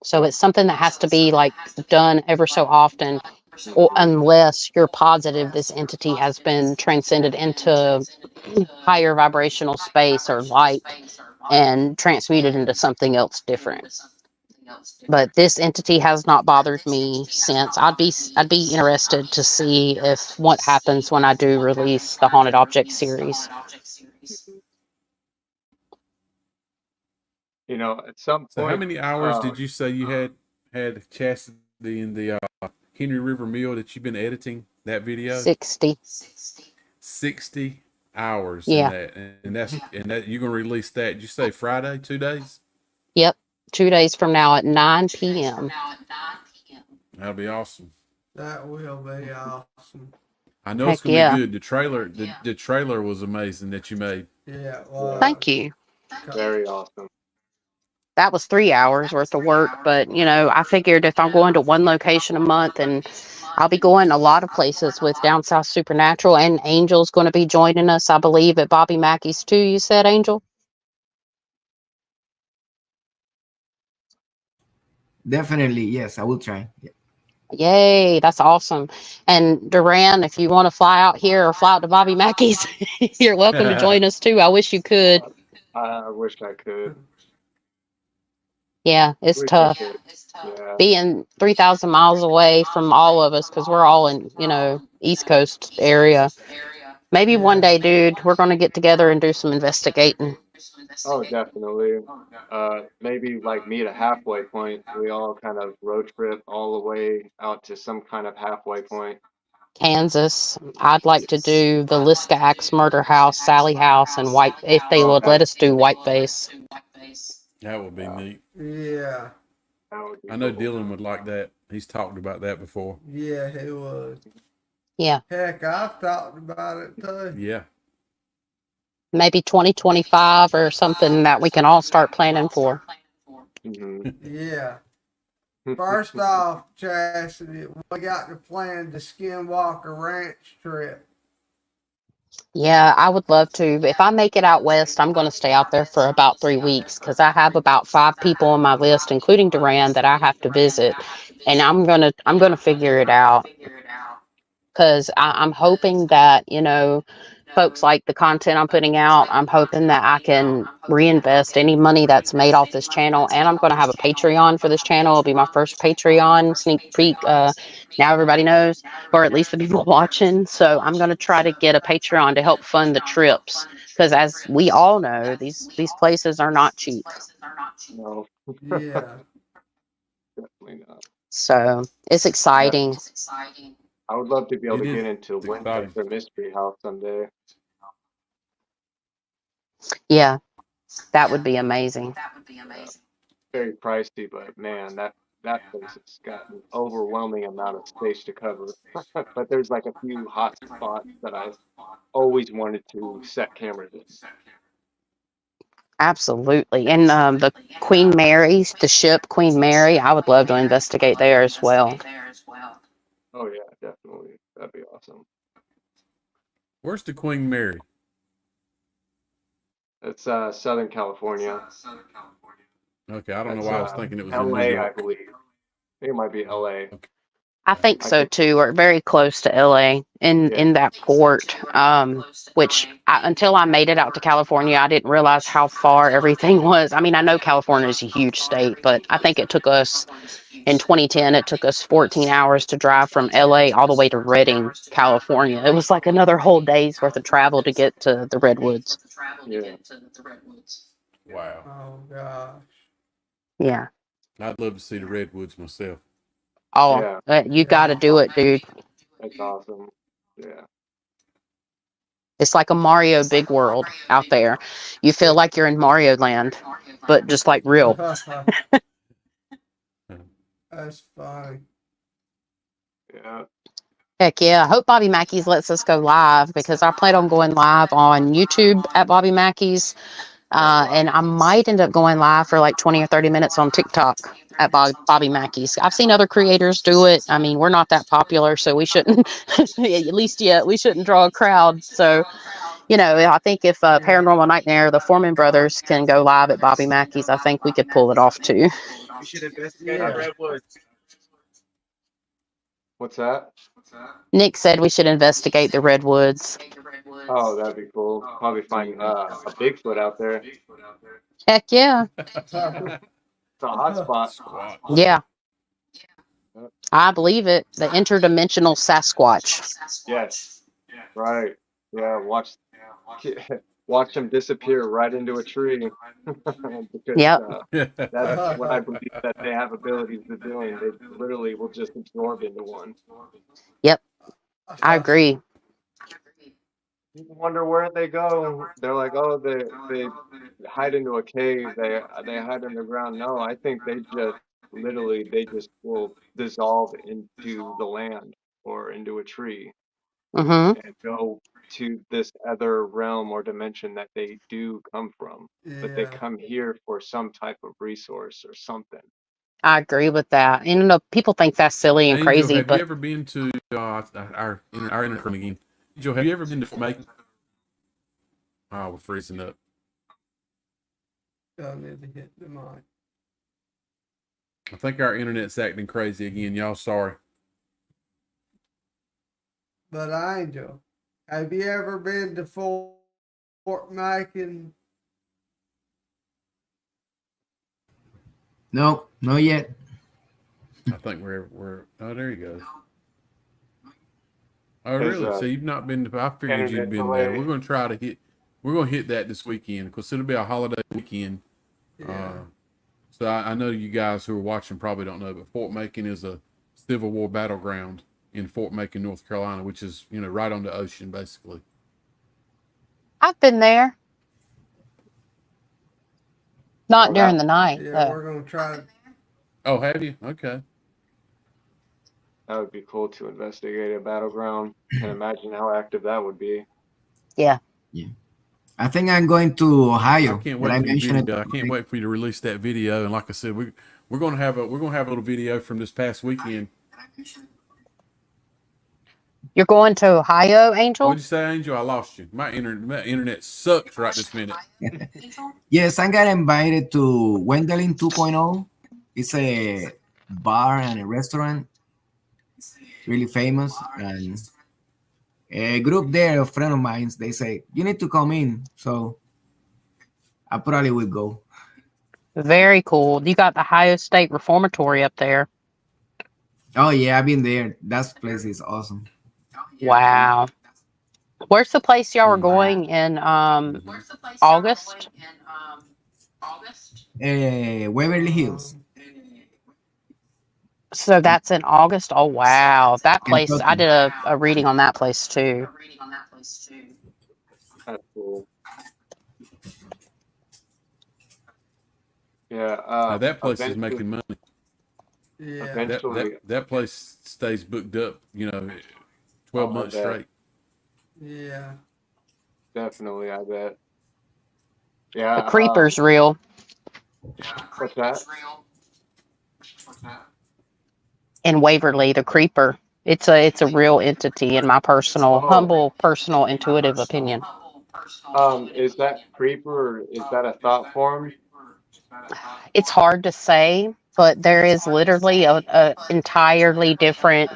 So Yep. it's something that has to be like done ever so often, or unless you're positive this entity has been transcended into higher vibrational space or light and transmuted into something else different. But this entity has not bothered me since. I'd be interested to see if what happens when I do release the haunted object series. You know, at some So how point, many hours did you say you had Chastity in the Henry River Mill that you've been editing that video? 60. 60 hours in Yeah. that, and that you're gonna release that. Did you say Friday, 2 days? Yep. 2 days from now at 9 p.m. That'll be awesome. That will be awesome. I know it's Heck gonna be yeah. good. The trailer was amazing that you made. Yeah, it yeah, Thank you. very awesome. That was 3 hours worth of work, but I figured if I'm going to one location a month, and I'll be going a lot of places with Down South Supernatural, and Angel's going to be joining us, I believe, at Bobby Mackey's too. You said, Angel? Definitely, yes, I will try. Yeah. Yay, that's awesome. And Duran, if you want to fly out here or fly out to Bobby Mackey's, you're welcome to join us too. I wish you could. I wish I could. Yeah, it's Wish I tough could. Yeah. being 3,000 miles away from all of us because we're all in, East Coast area. Maybe one yeah, day, dude, we're going to get together and do some investigating. Oh, definitely. Maybe like meet a halfway point. We all kind of road trip all the way out to some kind of halfway point. Kansas. I'd like to do the Liska Axe Murder House, Sally House, and White, if they Oh, would let us do Whiteface. That would be yeah, neat. yeah, that would be I know cool. Dylan would like that. He's talked about that before. yeah, he would. Yeah, Heck, I've talked about it too. Yeah. maybe 2025 or something that we can all start planning for. Hmm. Yeah. First off, Chastity, we got to plan the Skinwalker Ranch trip. Yeah, I would love to. If I make it out west, I'm going to stay out there for about 3 weeks because I have about 5 people on my list, including Duran, that I have to visit, and I'm gonna figure it out because I'm hoping that folks like the content I'm putting out. I'm hoping that I can reinvest any money that's made off this channel, and I'm going to have a Patreon for this channel. It'll be my first Patreon sneak peek. Now everybody knows, or at least the people watching. So I'm going to try to get a Patreon to help fund the trips, because as we all know, these places are not cheap. No, Yeah. definitely not. So it's Yeah, exciting. I would love to be able It to is get into exciting. Winchester Mystery House someday. Yeah, that would be amazing. Yeah, very pricey, but man, that place has got an overwhelming amount of space to cover. But there's like a few hot spots that I always wanted to set cameras in. Absolutely. And the Queen Mary, the ship Queen Mary, I would love to investigate there as well. Oh yeah, definitely. That'd be awesome. Where's the Queen Mary? It's Southern California. Okay, I don't know That's why I was thinking it was in New LA, I York. believe. I think it might be LA. Okay. I think I so could, too. We're very close to LA yeah, in that port. Which until I made it out to California, I didn't realize how far everything was. I mean, I know California is a huge state, but I think it took us in 2010. It took us 14 hours to drive from LA all the way to Redding, California. It was like another whole day's worth of travel to get to the Redwoods. yeah. Wow. Oh gosh. Yeah. I'd love to see the redwoods myself. Oh, Yeah, you got to Yeah. do it, dude. that's awesome. Yeah, It's like a Mario Big World out there. You feel yeah, like you're in Mario Land, but just like real. That's funny. yeah. Heck yeah. I hope Bobby Mackey's lets us go live because I plan on going live on YouTube at Bobby Mackey's. Oh wow. And I might end up going live for like 20 or 30 minutes on TikTok at Bobby Mackey's. I've seen other creators do it. I mean, we're not that popular, so we shouldn't, at least yet, we shouldn't draw a crowd. So, I think if Yeah. Paranormal Nightmare, the Foreman brothers, can go live at Bobby Mackey's, I think we could pull it off too. We should investigate the Yeah. redwoods. What's that? Nick said we should investigate the Redwoods. Oh, that'd be cool. Probably find a Bigfoot out there. Heck yeah. a hot spot. Squat. Yeah, Uh, I believe it. The interdimensional Sasquatch. Yes, right. Yeah, watch them disappear right into a tree because Yep. that's what I uh, believe that they have abilities to doing. They literally will just absorb into one. Yep. I agree. People wonder where they go. They're like, oh, they hide into a cave. They hide underground. No, I think they just literally they just will dissolve into the land or into a tree Mm-hmm. and go to this other realm or dimension that they do come from. But they yeah. come here for some type of resource or something. I agree with that. And you know, people think that's silly and Angel, crazy, have you but ever been to our internet from again? Angel, have you ever been to Macon? Oh, we're freezing up. Y'all need to hit the mic. I think our internet's acting crazy again. Y'all sorry. But Angel, have you ever been to Fort Macon? No, not yet. I think we're oh there you go. Oh His really? So you've not been to I figured you'd internet been there. delay. We're gonna hit that this weekend because it'll be a holiday weekend. Yeah. So I know you guys who are watching probably don't know, but Fort Macon is a Civil War battleground in Fort Macon, North Carolina, which is, you know, right on the ocean basically. I've been there. Not Oh, during that the night, Yeah, though. we're gonna try to. Oh, have you? Okay. that would be cool to investigate a battleground. Can imagine how active that would be. Yeah. Yeah. I think I'm going to I Ohio. can't That wait I for your mentioned video. I can't it. wait for you to release that video. And like I said, we're gonna have a little video from this past weekend. You're going to Ohio, What'd Angel? you say, Angel? I lost you. My internet sucks right this minute. Yes, I got invited to Wendelin 2.0. It's a bar and a restaurant, really famous. And a group there, a friend of mine, they say, you need to come in. So I probably will go. Very cool. You got the Ohio State Reformatory up there. Oh, yeah, I've been there. That place is awesome. Wow. Where's the place y'all were Mm-hmm. going in Mm-hmm. August? Waverly Hills, Um, So that's in August. Oh wow. That place, I Kentucky. did a reading on that place too. That's cool. Yeah. That place is Eventually, making money. yeah. eventually, That place stays booked up, you know, 12 oh, I months bet. straight. Yeah. Definitely, I bet. The Yeah. creeper's real. What's that? In Waverly, the creeper. It's a real entity in my Oh, humble personal intuitive opinion. is that creeper? Or is that a thought form? It's hard to say, but there is literally a entirely different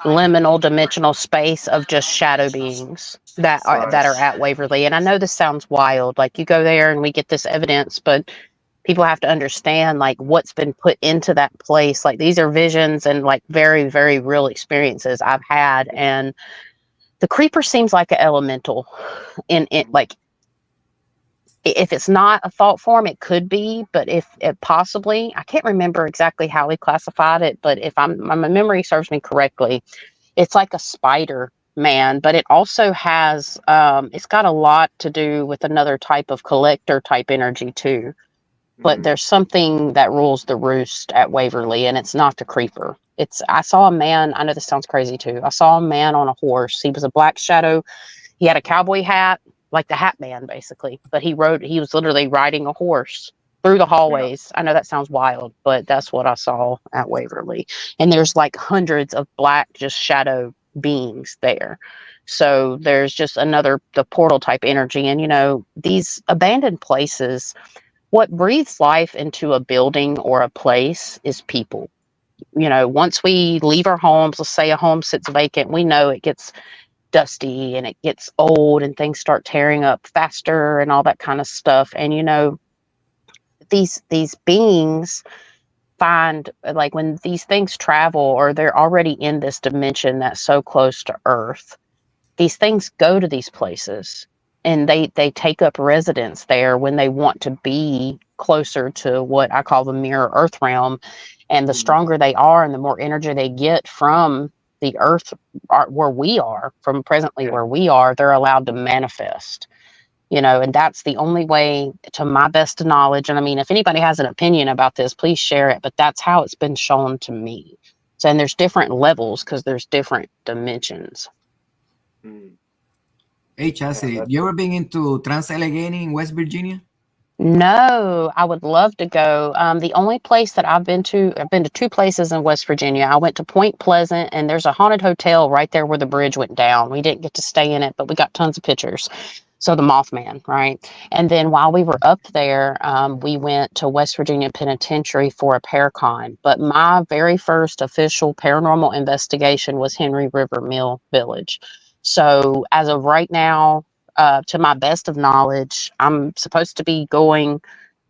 liminal dimensional space of just shadow beings Right. that are at Waverly. And I know this sounds wild, like you go there and we get this evidence, but people have to understand like what's been put into that place. Like these are visions and like very, very real experiences I've had. And the creeper seems like an elemental in it, like if it's not a thought form, it could be, but if it possibly, I can't remember exactly how we classified it, but if my memory serves me correctly, it's like a spider man, but it also has, it's got a lot to do with another type of collector type energy too. But Mm, there's something that rules the roost at Waverly, and it's not the creeper. I saw a man, I know this sounds crazy too. I saw a man on a horse. He was a black shadow. He had a cowboy hat, like the Hat Man, basically. But he was literally riding a horse through the yeah. hallways. I know that sounds wild, but that's what I saw at Waverly. And there's like hundreds of black, just shadow beings there. So there's just the portal type energy. And, you know, these abandoned places, what breathes life into a building or a place is people. You know, once we leave our homes, let's say a home sits vacant, we know it gets dusty and it gets old and things start tearing up faster and all that kind of stuff. And you know, these beings, find, like, when these things travel or they're already in this dimension that's so close to Earth, these things go to these places and they take up residence there when they want to be closer to what I call the mirror Earth realm. And the Mhm. stronger they are and the more energy they get from the Earth, where we are, from presently Yeah. where we are, they're allowed to manifest. And that's the only way, to my best knowledge. And I mean, if anybody has an opinion about this, please share it. But that's how it's been shown to me. So, and there's different levels because there's different dimensions. Mm. Hey, Yeah, Chastity, that's you ever been into Trans-Allegheny in West Virginia? No, I would love to go. The only place that I've been to two places in West Virginia. I went to Point Pleasant, and there's a haunted hotel right there where the bridge went down. We didn't get to stay in it, but we got tons of pictures. So the Mothman, right? And then while we were up there, we went to West Virginia Penitentiary for a paracon. But my very first official paranormal investigation was Henry River Mill Village. So as of right now, to my best of knowledge, I'm supposed to be going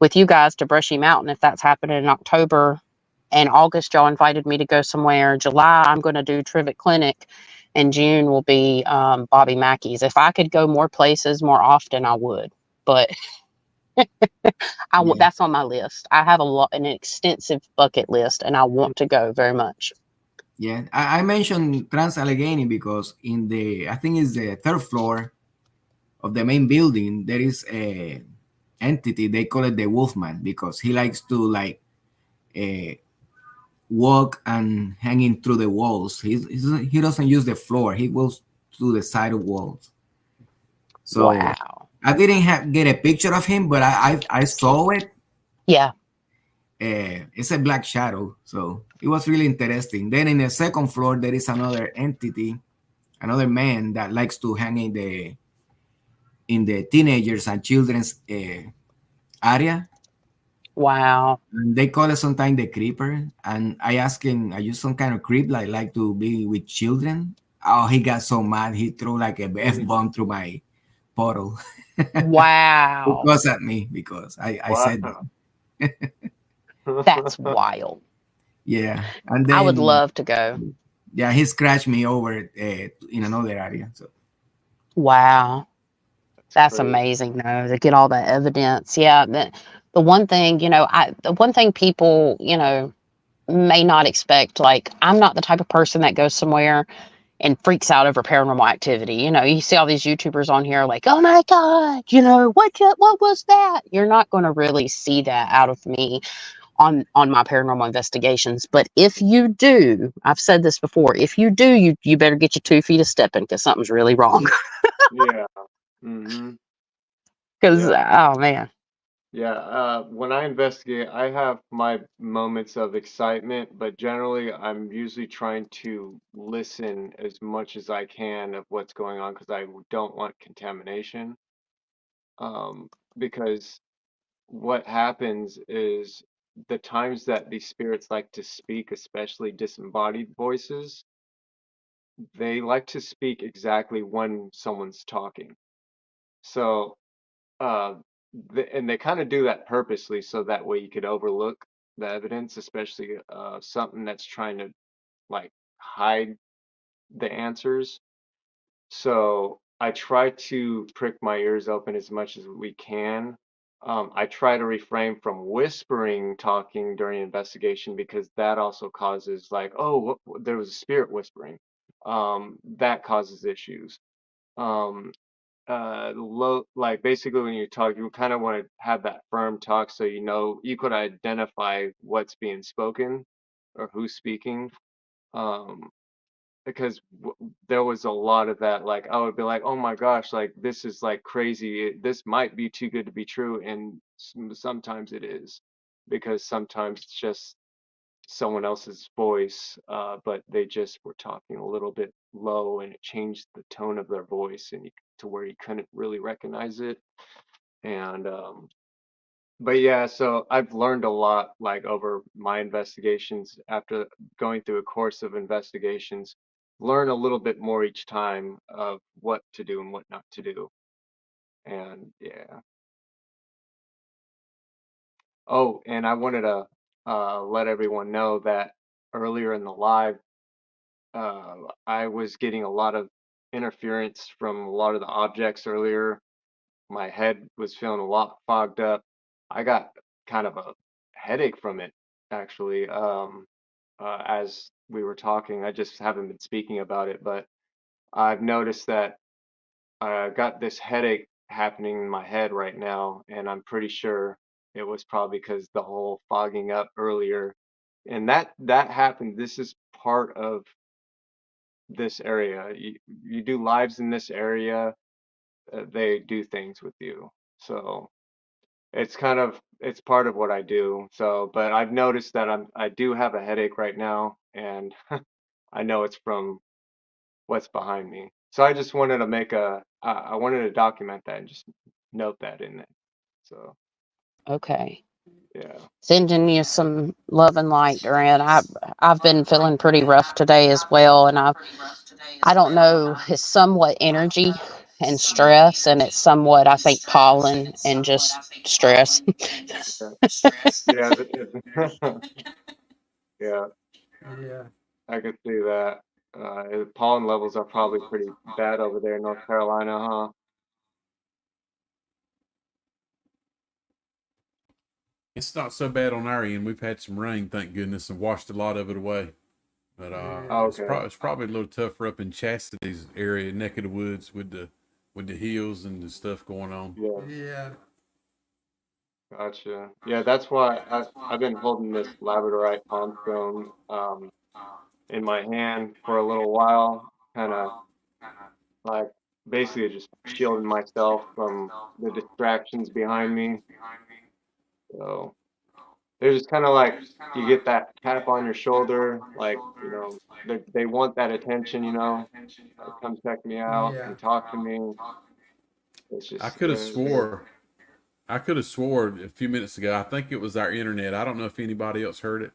with you guys to Brushy Mountain if that's happening in October. And August, y'all invited me to go somewhere. July, I'm going to do Trivet Clinic. And June will be Bobby Mackey's. If I could go more places more often, I would. But Yeah. that's on my list. I have an extensive bucket list, and I want to go very much. Yeah, I mentioned Trans-Allegheny because in the, I think it's the third floor of the main building, there is a entity. They call it the Wolfman because he likes to like uh, walk and hanging through the walls. He doesn't use the floor. He goes to the side of walls. So Wow. I didn't get a picture of him, but I saw it. Yeah. It's a black shadow, so it was really interesting. Then in the second floor, there is another entity, another man that likes to hang in the teenagers and children's area. Wow. And they call it sometimes the creeper. And I asked him, "Are you some kind of creep like to be with children?" Oh, he got so mad he threw like a f mm. bomb through my portal. Wow. Because at me because I Wow. said that. That's wild. Yeah, and I would then love to go. yeah, he scratched me over in another area. So Wow. That's That's crazy. amazing, though, to get all that evidence. Yeah. The one thing, the one thing people, may not expect, like, I'm not the type of person that goes somewhere and freaks out over paranormal activity. You see all these YouTubers on here like, oh my God, what was that? You're not going to really see that out of me on my paranormal investigations. But if you do, I've said this before, if you do, you better get your 2 feet of stepping because something's really wrong. Yeah. Hmm. Because, Yeah. oh man. Yeah. When I investigate, I have my moments of excitement, but generally, I'm usually trying to listen as much as I can of what's going on because I don't want contamination. Um, because what happens is the times that these spirits like to speak, especially disembodied voices, they like to speak exactly when someone's talking. So, uh, and they kind of do that purposely so that way you could overlook the evidence, especially something that's trying to like hide the answers. So I try to prick my ears open as much as we can. I try to refrain from whispering talking during investigation because that also causes like, oh, there was a spirit whispering. That causes issues. Um, like basically when you talk, you kind of want to have that firm talk so you could identify what's being spoken or who's speaking. Um, because there was a lot of that. Like I would be like, oh my gosh, like this is like crazy. This might be too good to be true, and sometimes it is, because sometimes it's just someone else's voice, but they just were talking a little bit low, and it changed the tone of their voice, and to where you couldn't really recognize it. And but yeah, so I've learned a lot like over my investigations after going through a course of investigations, learn a little bit more each time of what to do and what not to do. And yeah. Oh, and I wanted to let everyone know that earlier in the live, I was getting a lot of interference from a lot of the objects earlier. My head was feeling a lot fogged up. I got kind of a headache from it, actually, as we were talking. I just haven't been speaking about it, but I've noticed that I got this headache happening in my head right now, and I'm pretty sure it was probably because the whole fogging up earlier. And that happened. This is part of this area. You do lives in this area, they do things with you. So it's part of what I do. So, but I've noticed that I do have a headache right now, and I know it's from what's behind me. So I just wanted to I wanted to document that and just note that in it. So Okay. yeah, Sending you some love and light, Duran. I've been feeling pretty rough today as well, and I don't know. It's somewhat energy and stress, and it's somewhat I think pollen and just stress. yeah, yeah, yeah. Yeah. I could see that. The pollen levels are probably pretty bad over there in North Carolina, huh? It's not so bad on our end. We've had some rain, thank goodness, and washed a lot of it away. But Yeah. Oh, it's okay. probably a little tougher up in Chastity's area, neck of the woods, with the hills and the stuff going on. Yeah, Yeah. gotcha. Yeah, that's why I've been holding this labradorite palm stone in my hand for a little while, kind of like basically just shielding myself from the distractions behind me. So they're just kind of like you get that tap on your shoulder, like they want that attention, like come check me out Yeah. and talk to me. It's I just could have swore I could have swore a few minutes ago. I think it was our internet. I don't know if anybody else heard it,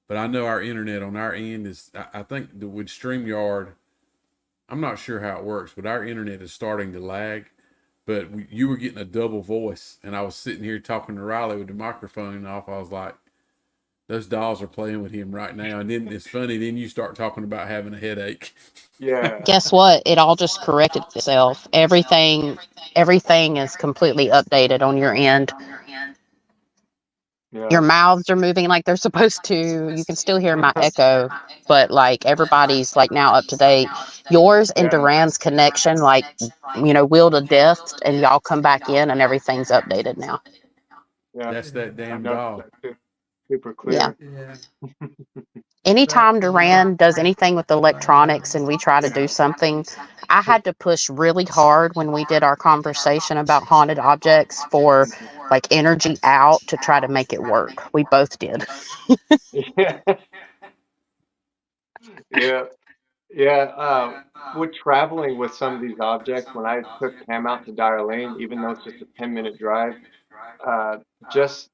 but I know our internet on our end is. I think with Streamyard, I'm not sure how it works, but our internet is starting to lag. But you were getting a double voice, and I was sitting here talking to Riley with the microphone off. I was like, "Those dolls are playing with him right now." And then it's funny. Then you start talking about having a headache. yeah, Guess what? It all just corrected itself. Everything is completely updated on your end. Your yeah, mouths are moving like they're supposed to. You can still hear my echo, but like everybody's like now up to date. Yours and yeah, Duran's connection, like wheel to death, and y'all come back in and everything's updated now. yeah. That's Yeah. that I've damn noticed doll. that too. Super Yeah. clear. Yeah. That Anytime yeah. Duran does anything with electronics and we try to do something, I had to push really hard when we did our conversation about haunted objects for like energy out to try to make it work. We both did. Yeah, yeah, yeah. With traveling with some of these objects, when I took Cam out to Dyer Lane, even though it's just a 10-minute drive, uh, just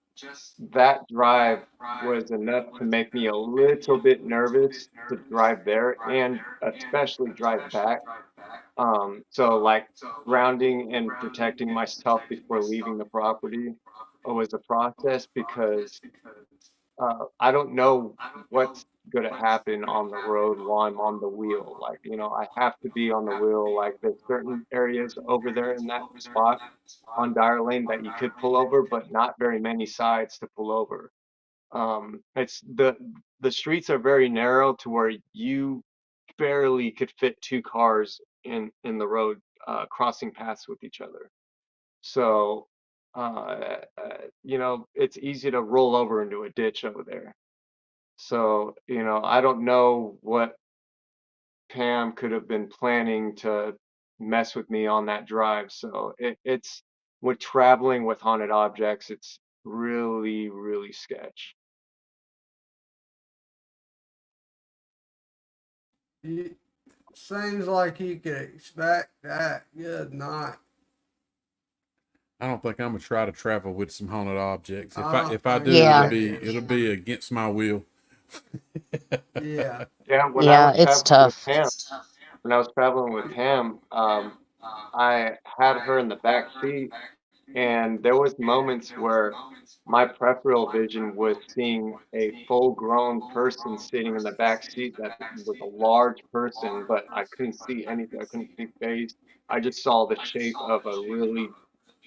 that drive was enough to make me a little bit nervous to drive there and especially drive back. So like grounding and protecting myself before leaving the property was a process because I don't know what's going to happen on the road while I'm on the wheel. Like, I have to be on the wheel. Like, there's certain areas over there in that spot on Dyer Lane that you could pull over, but not very many sides to pull over. It's the streets are very narrow to where you barely could fit two cars in the road crossing paths with each other. So, it's easy to roll over into a ditch over there. So, I don't know what Pam could have been planning to mess with me on that drive. So it's with traveling with haunted objects, it's really, really sketch. You, seems like you could expect that. Good night. I don't think I'm gonna try to travel with some haunted objects. I don't If I think do, Yeah. I it'll can. be against my will. Yeah. Yeah, when I Yeah, was it's traveling with tough. Pam, when I was traveling with Pam, I had her in the back seat And there was moments where my peripheral vision was seeing a full-grown person sitting in the back seat that was a large person, but I couldn't see anything. I couldn't see face. I just saw the shape of a really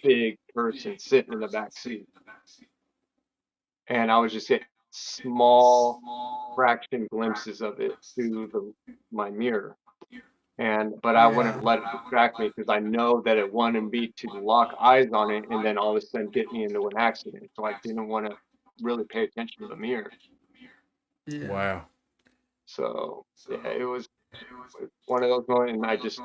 big person sitting in the back seat. And I was just getting small fraction glimpses of it through my mirror. But I wouldn't Yeah. let it distract me because I know that it wanted me to lock eyes on it and then all of a sudden get me into an accident. So I didn't want to really pay attention to the mirror. Yeah. Wow. So yeah, it was one of those moments, and I just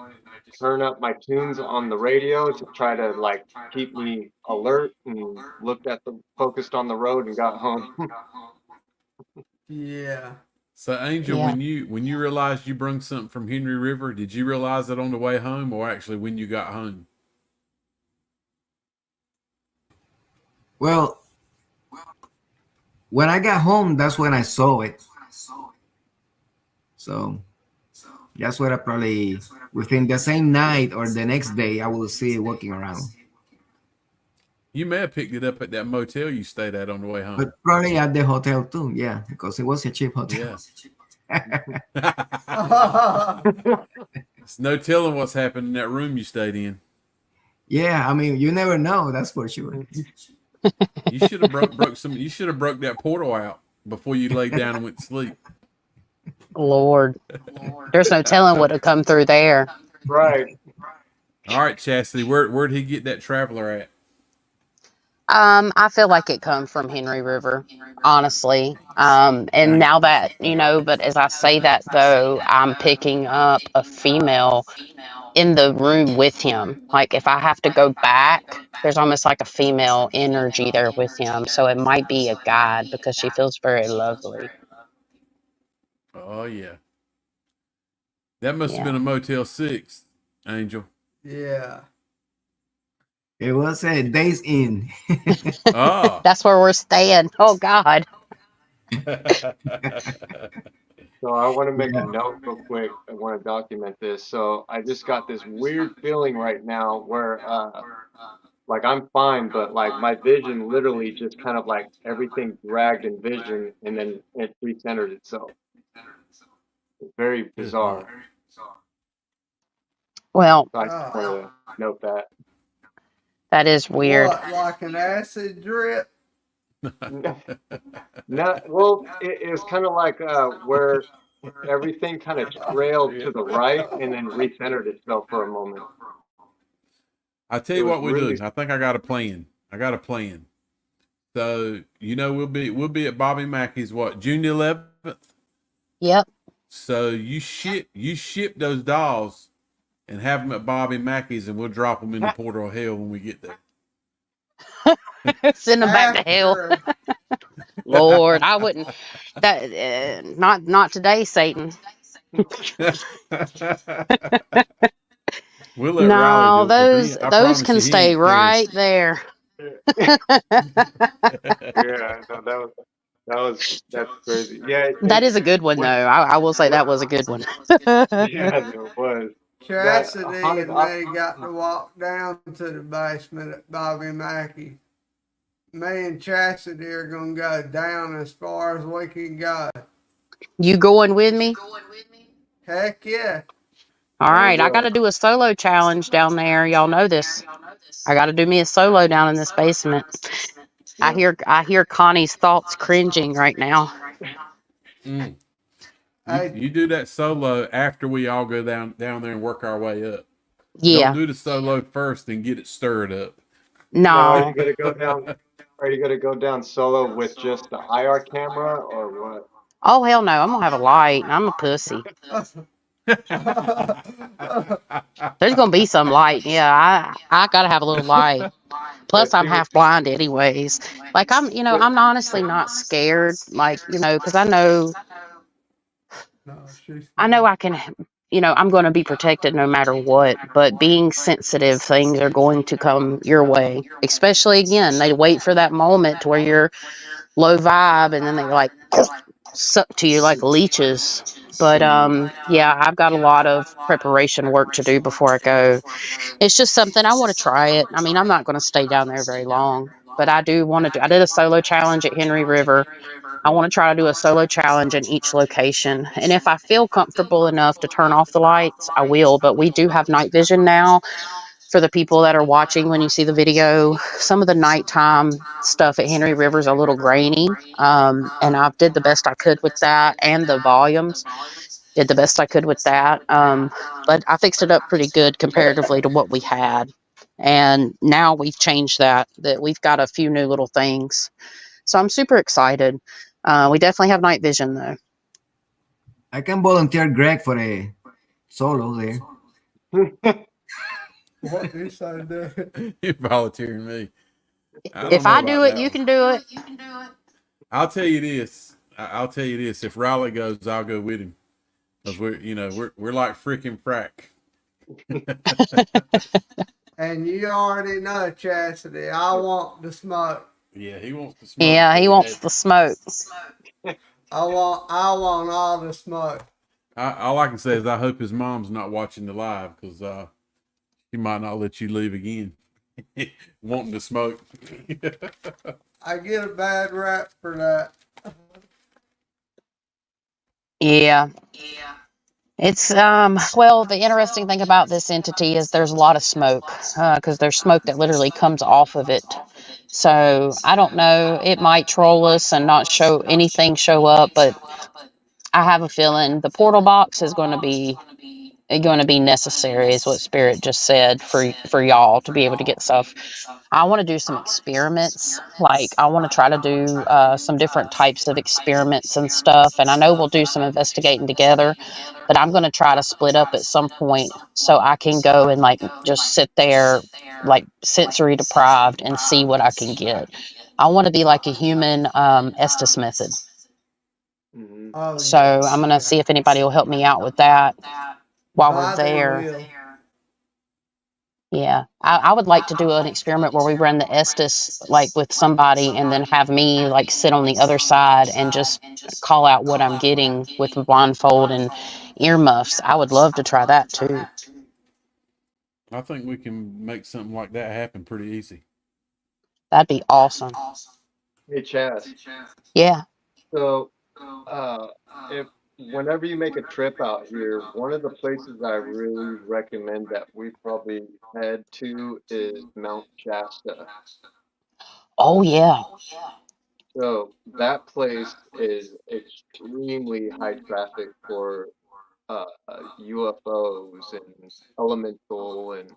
turn up my tunes on the radio to try to like keep me alert and looked at the focused on the road and got home. Yeah. So Angel, Yeah. when you realized you brung something from Henry River, did you realize it on the way home, or actually when you got home? Well, when I got home, that's when I saw it. So that's what I probably within the same night or the next day I will see it walking around. You may have picked it up at that motel you stayed at on the way home. But probably at the hotel too, yeah, because it was a cheap hotel. Yeah. There's no telling what's happened in that room you stayed in. Yeah, I mean, you never know, that's for sure. You should have broke some. You should have broke that portal out before you laid down and went to sleep. Lord, there's no telling what would come through there. Right. All right, Chastity, where'd he get that traveler at? I feel like it come from Henry River, honestly. And now that, but as I say that though, I'm picking up a female in the room with him. Like if I have to go back, there's almost like a female energy there with him. So it might be a guide because she feels very lovely. Oh yeah, that must have Yeah. been a Motel 6, Angel. Yeah. It was a Days Inn. Oh. That's where we're staying. Oh God. So I want to make a Yeah. note real quick. I want to document this. So I just got this weird feeling right now where like I'm fine, but like my vision literally just kind of like everything dragged in vision and then it recentered itself. It's very Good night. bizarre. Well, So I just Oh. wanted to note that. that is weird. What, like an acid drip? No, well, it was kind of like where everything kind of trailed to the right and then recentered itself for a moment. I tell It you was what we really do. I think I got a plan. So we'll be at Bobby Mackey's June 11th. Yep. So you ship those dolls and have them at Bobby Mackey's, and we'll drop them in the portal of hell when we get there. Send them back to hell. After, Lord, I wouldn't. That not today, Satan. We'll let No, Riley do it because those I those promise can you he stay ain't scared. right there. yeah. No, that's crazy. Yeah, That is a good one, though. I will say that was a good one. yeah, it was that Chastity haunted. and me got to walk down to the basement at Bobby Mackey. Me and Chastity are going to go down as far as we can go. You going with me? Heck yeah. All I right, I got to will. do a solo challenge down there. Y'all know this. I got to do me a solo down in this basement. I Yeah. hear Connie's thoughts cringing right now. Mm. Hey, You do that solo after we all go down there and work our way up. Yeah, Don't do the solo first and get it stirred up. Now, are no. you gonna go down? Are you gonna go down solo with just the IR camera or what? Oh hell no! I'm gonna have a light. I'm a pussy. There's gonna be some light. Yeah, I gotta have a little light. Plus, I'm See what? half blind anyways. Like What? I'm honestly not scared. Like, because I know no, she's I can. I'm going to be protected no matter what. But being sensitive, things are going to come your way. Especially again, they wait for that moment to where you're low vibe, and then they're like, suck to you like leeches. But yeah, I've got a lot of preparation work to do before I go. It's just something I want to try it. I mean, I'm not going to stay down there very long, but I do want to do. I did a solo challenge at Henry River. I want to try to do a solo challenge in each location. And if I feel comfortable enough to turn off the lights, I will. But we do have night vision now for the people that are watching when you see the video. Some of the nighttime stuff at Henry River is a little grainy. And I did the best I could with that, and the volumes did the best I could with that. But I fixed it up pretty good comparatively to what we had. And now we've changed that we've got a few new little things. So I'm super excited. We definitely have night vision though. I can volunteer Greg for a solo there. What you say, dude? You're volunteering me. I don't If know I about do it, that you one. can do it. I'll tell you this. I'll tell you this. If Riley goes, I'll go with him. Cause we're like freaking frack. And you already know, Chastity, I want the smoke. Yeah, he wants to smoke, Yeah, but he wants the smoke. I want all the smoke. all I can say is I hope his mom's not watching the live, because she might not let you leave again. Wanting to smoke. I get a bad rap for that. Yeah. It's well, the interesting thing about this entity is there's a lot of smoke, because there's smoke that literally comes off of it. So I don't know. It might troll us and not show anything show up, but I have a feeling the portal box is going to be necessary, is what Spirit just said, for y'all to be able to get stuff. I want to do some experiments. Like, I want to try to do some different types of experiments and stuff. And I know we'll do some investigating together, but I'm going to try to split up at some point so I can go and like just sit there, like sensory deprived, and see what I can get. I want to be like a human Estes method. Mhm. Oh So yeah, I'm going to yeah. see if anybody will help me out with that while we're Bobby there. will. Yeah, I would like to do an experiment where we run the Estes like with somebody, and then have me like sit on the other side and just call out what I'm getting with a blindfold and earmuffs. I would love to try that too. I think we can make something like that happen pretty easy. That'd be awesome. Hey, Chaz. Yeah. So, uh, if whenever you make a trip out here, one of the places I really recommend that we probably head to is Mount Shasta. Oh yeah. So that place is extremely high traffic for UFOs and elemental and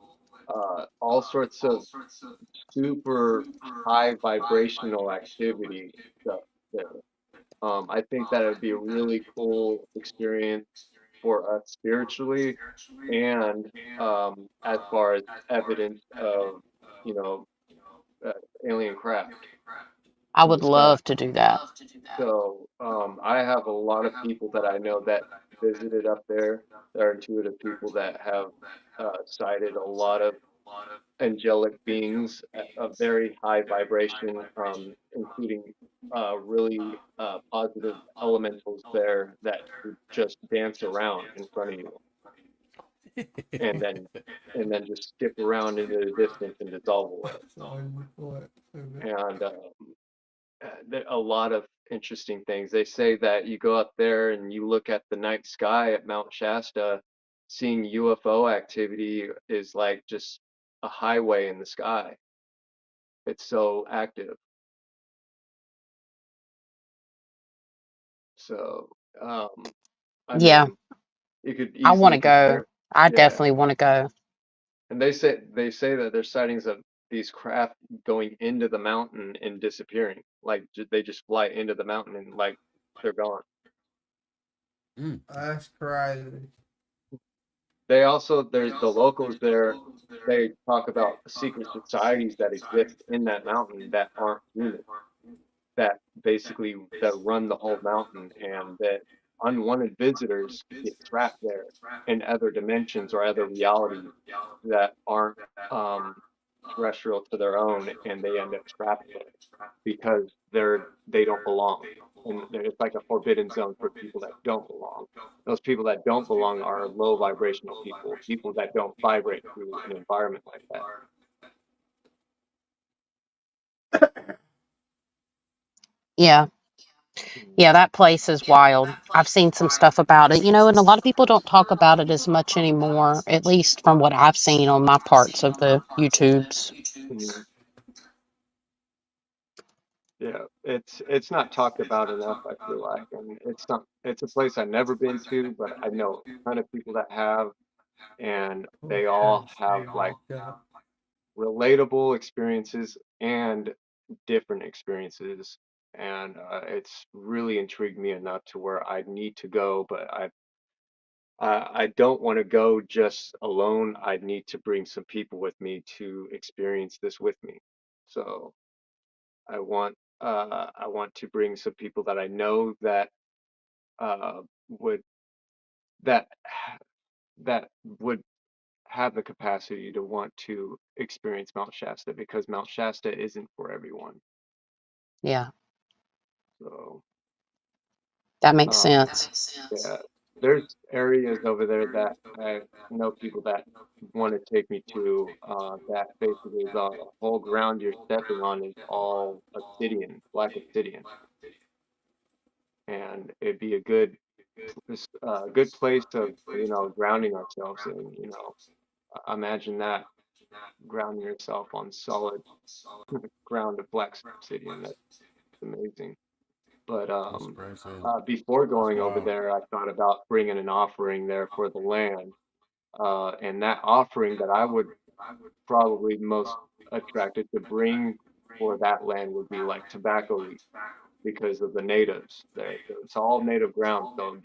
all sorts of super high vibrational activity stuff there. I think that would be a really cool experience for us spiritually and as far as evidence of, you know, uh, alien craft I in the would sky. love to do that. So I have a lot of people that I know that visited up there. There are intuitive people that have cited a lot of angelic beings of very high vibration, including really positive elementals there that would just dance around in front of you and then just skip around into the distance and dissolve away. So what? And a lot of interesting things. They say that you go up there and you look at the night sky at Mount Shasta, seeing UFO activity is like just a highway in the sky. It's so active. So, I Yeah, mean, you could I want easily to go. compare. I Yeah, definitely want to go. and they say that there's sightings of these craft going into the mountain and disappearing. Like they just fly into the mountain and like they're gone. Mm. That's crazy. They also there's the locals there. They talk about secret societies that exist in that mountain that aren't human, that basically that run the whole mountain, and that unwanted visitors get trapped there in other dimensions or other realities that aren't um, terrestrial to their own, and they end up trapped there because they don't belong. and it's like a forbidden zone for people that don't belong. Those people that don't belong are low vibrational people, people that don't vibrate through an environment like that. Yeah. Mm. Yeah, that place is wild. I've seen some stuff about it, and a lot of people don't talk about it as much anymore, at least from what I've seen on my parts of the YouTubes. Mhm. Yeah, it's not talked about enough, I feel like, and it's a place I've never been to, but I know a ton of people that have, and they all Okay, have Steve like walked up. relatable experiences and different experiences, and it's really intrigued me enough to where I need to go, but I don't want to go just alone. I need to bring some people with me to experience this with me. So I want to bring some people that I know that uh, would that that would have the capacity to want to experience Mount Shasta because Mount Shasta isn't for everyone. Yeah, So that makes um, sense. yeah, there's areas over there that I know people that want to take me to. That basically the whole ground you're stepping on is all obsidian, black obsidian, and it'd be a good place of grounding ourselves in. Imagine that grounding yourself on solid ground of black obsidian. That's amazing. But That's crazy. before That's going over wild. there, I thought about bringing an offering there for the land. And that offering that I would probably most attracted to bring for that land would be like tobacco leaf because of the natives. It's all native ground, so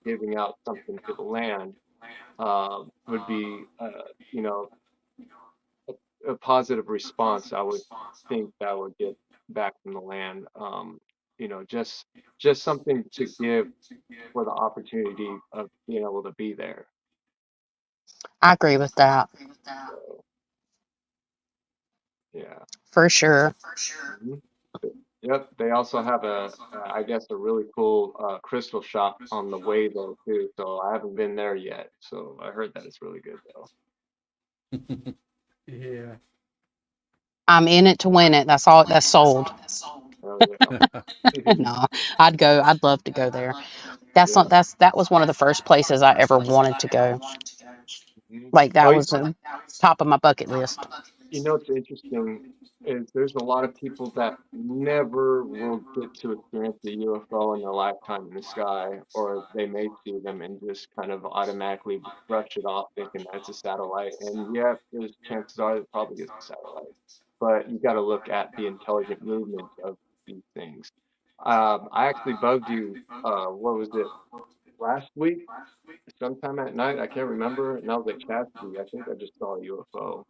giving out something to the land would be you know a positive response. I would think that would get back from the land. Just something to give for the opportunity of being able to be there. I agree with that So yeah. for sure. Mhm. Yep, they also have I guess, a really cool crystal shop on the way there too. So I haven't been there yet. So I heard that it's really good though. Yeah. I'm in it to win it. That's all. That's sold. Oh yeah. No, I'd go. I'd love to go there. That's Yeah. not. That was one of the first places I ever wanted to go. Mhm. Like Oh, that was the top of my bucket list. what's interesting is there's a lot of people that never will get to experience the UFO in their lifetime in the sky, or they may see them and just kind of automatically brush it off, thinking that it's a satellite. And yeah, there's chances are it probably is a satellite, but you got to look at the intelligent movement of these things. I actually bugged you. What was it? Last week, sometime at night. I can't remember. And I was like, Chastity, I think I just saw a UFO.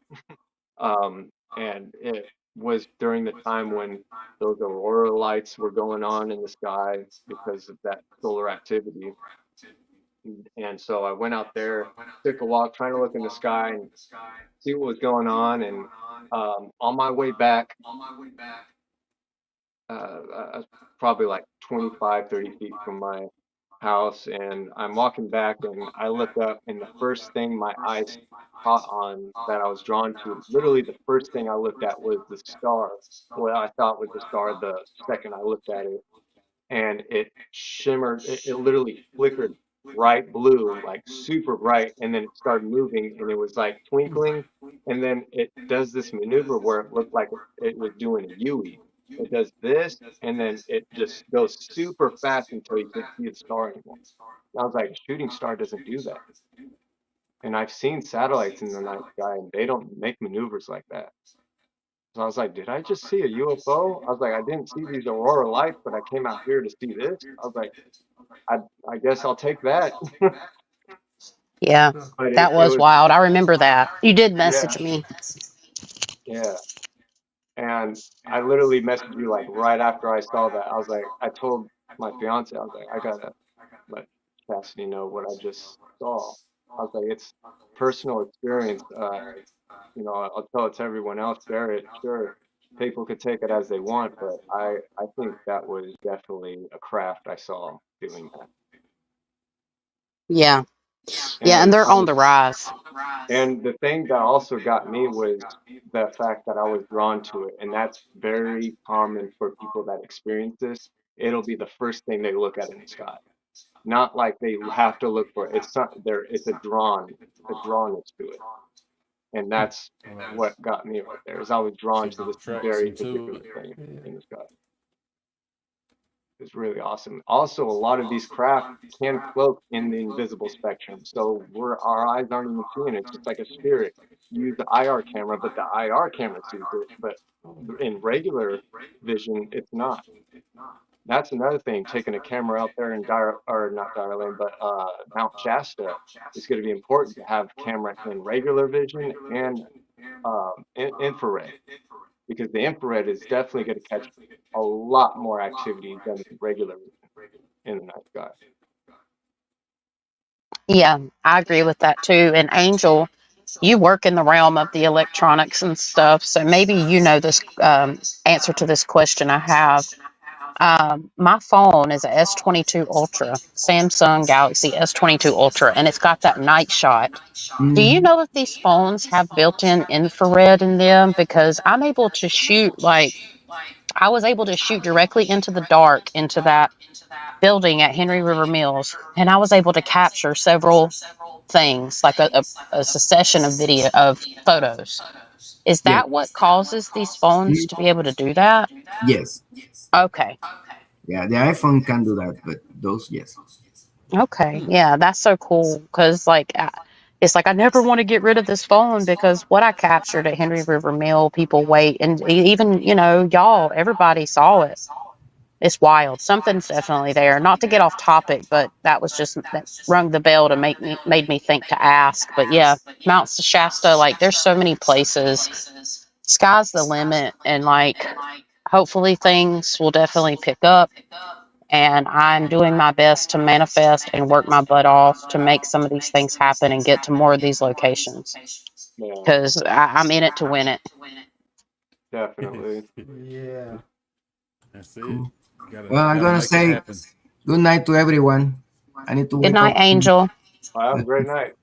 And it was during the time when those aurora lights were going on in the sky because of that solar activity. And so I went out there, took a walk, trying to look in the sky and see what was going on. And on my way back, probably like 25, 30 feet from my house, and I'm walking back, and I look up, and the first thing my eyes caught on that I was drawn to, literally the first thing I looked at was the star. What I thought was the star the second I looked at it, and it shimmered. It literally flickered bright blue, like super bright, and then it started moving, and it was like twinkling, and then it does this maneuver where it looked like it was doing a Yui. It does this, and then it just goes super fast until you can't see the star anymore. And I was like, a shooting star doesn't do that. And I've seen satellites in the night sky, and they don't make maneuvers like that. So I was like, did I just see a UFO? I was like, I didn't see these aurora lights, but I came out here to see this. I was like, I I guess I'll take that. Yeah, Huh. But that it was was, wild. I remember that. You did yeah, message me. yeah. And I literally messaged you like right after I saw that. I was like, I told my fiance, I was like, I gotta let Cassidy know what I just saw. I was like, it's personal experience. I'll tell it to everyone else, share it, sure. People could take it as they want, but I think that was definitely a craft I saw doing that. Yeah. Yeah, and And they're on the rise. the thing that also got me was the fact that I was drawn to it, and that's very common for people that experience this. It'll be the first thing they look at in the sky. Not like they have to look for it. It's not there. It's a drawnness to it, and that's what got me right there. Is I was drawn to this Attracts very them to particular it. thing Yeah. in the sky. It's really awesome. Also, a lot of these craft can cloak in the invisible spectrum, so our eyes aren't even seeing it. It's just like a spirit. You use the IR camera, but the IR camera sees it, but in regular vision, it's not. That's another thing. Taking a camera out there in or not Darling, but Mount Shasta is going to be important to have camera in regular vision and infrared, because the infrared is definitely going to catch a lot more activity than regular in the night sky. Yeah, I agree with that too. And Angel, you work in the realm of the electronics and stuff, so maybe you know this answer to this question I have. My phone is a S22 Ultra, Samsung Galaxy S22 Ultra, and it's got that night shot. Do you Mhm. know if these phones have built-in infrared in them? Because I'm able to shoot, like, I was able to shoot directly into the dark into that building at Henry River Mills, and I was able to capture several things, like a succession of video of photos. Is Yes. that what causes these phones to be able to do that? Yes. Okay. Yeah, the iPhone can do that, but those, yes. Okay. Yeah, that's so cool because, like, it's like I never want to get rid of this phone because what I captured at Henry River Mill, people wait, and even, y'all, everybody saw it. It's wild. Something's definitely there. Not to get off topic, but that was just that rung the bell to made me think to ask. But yeah, Mount Shasta, like, there's so many places. Sky's the limit, and like, hopefully things will definitely pick up. And I'm doing my best to manifest and work my butt off to make some of these things happen and get to more of these locations Yeah, because I'm in it to win it. definitely. Yeah. That's it. Cool. Gotta Well, I'm gotta gonna make it say happen. good night to everyone. I need to Good wake night, up. Angel. Well, have a great night.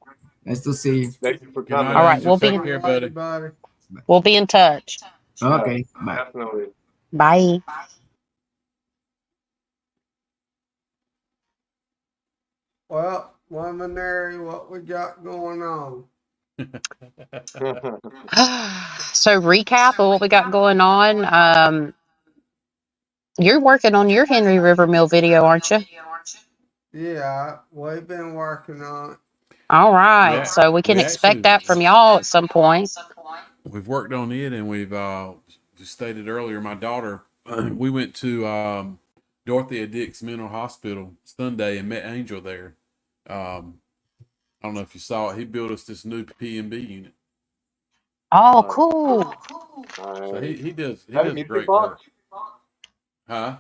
Nice to see you. Thank you for Good night, coming. All right, Angel. we'll Take be care, Bye, buddy. everybody. we'll be in touch. Yeah, Okay, bye. definitely. Bye. Well, Luminary, what we got going on? So recap of what we got going on. You're working on your Henry River Mill video, aren't you? Yeah, we've been working on it. All we right, act, so we can we expect actually that from y'all at some point. we've worked on it, and we've just stated earlier. My daughter, we went to Dorothea Dix Mental Hospital Sunday and met Angel there. Um, I don't know if you saw it. He built us this new P&B unit. Oh, uh, cool. So nice. he That a does music great work. box? Huh?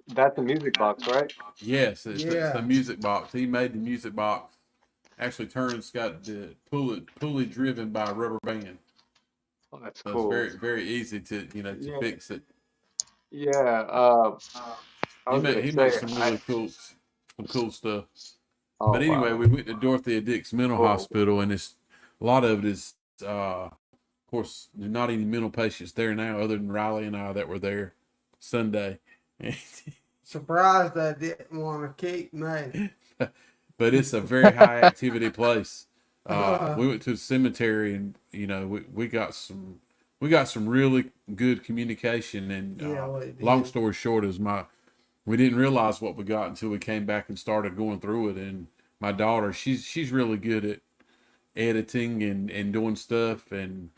That's a music box, right? Yes, it's a Yeah. music box. He made the music box. Actually, it's got the pulley driven by a rubber band, Oh, that's so it's cool. very easy to to Yeah, fix it. yeah. I was gonna He say, makes some cool stuff. oh But anyway, wow, we went to Dorothea Dix Mental cool. Hospital, and it's a lot of it is, of course, there's not any mental patients there now, other than Riley and I that were there Sunday. Surprised they didn't want to keep me. But it's a very high activity place. We went to the cemetery, and we got some really good communication. And Yeah, we long did. story short, is we didn't realize what we got until we came back and started going through it. And my daughter, she's really good at editing and doing stuff. And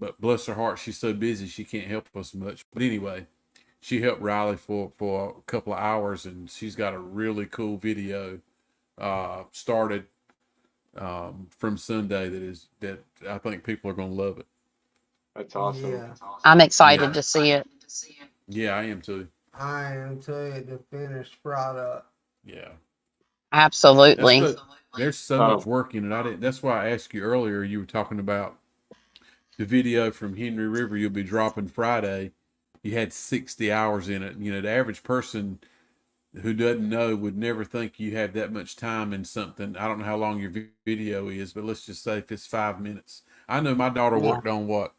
but bless her heart, she's so busy she can't help us much. But anyway, she helped Riley for a couple of hours, and she's got a really cool video started from Sunday that I think people are going to love it. That's awesome. Yeah, I'm Yeah, excited to see it. yeah, I am too. I am too, the finished product. Yeah, that's Absolutely. what. There's so much Um, work in it. I didn't. That's why I asked you earlier. You were talking about the video from Henry River you'll be dropping Friday, you had 60 hours in it. You know, the average person who doesn't know would never think you have that much time in something. I don't know how long your video is, but let's just say if it's 5 minutes. I know my daughter Yeah. worked on what,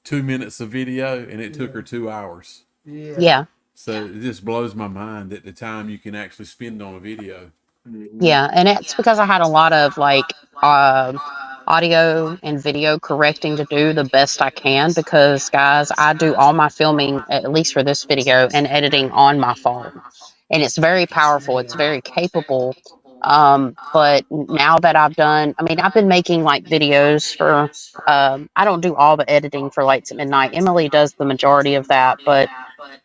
2 minutes of video, and it took Yeah. her 2 hours. Yeah. Yeah. So it just blows my mind at the time you can actually spend on a video. Hmm. Yeah, and it's because I had a lot of like audio and video correcting to do the best I can because guys, I do all my filming at least for this video and editing on my phone. And it's very powerful, it's very capable. But now that I've done, I mean, I've been making like videos for I don't do all the editing for Lights at Midnight. Emily does the majority of that, but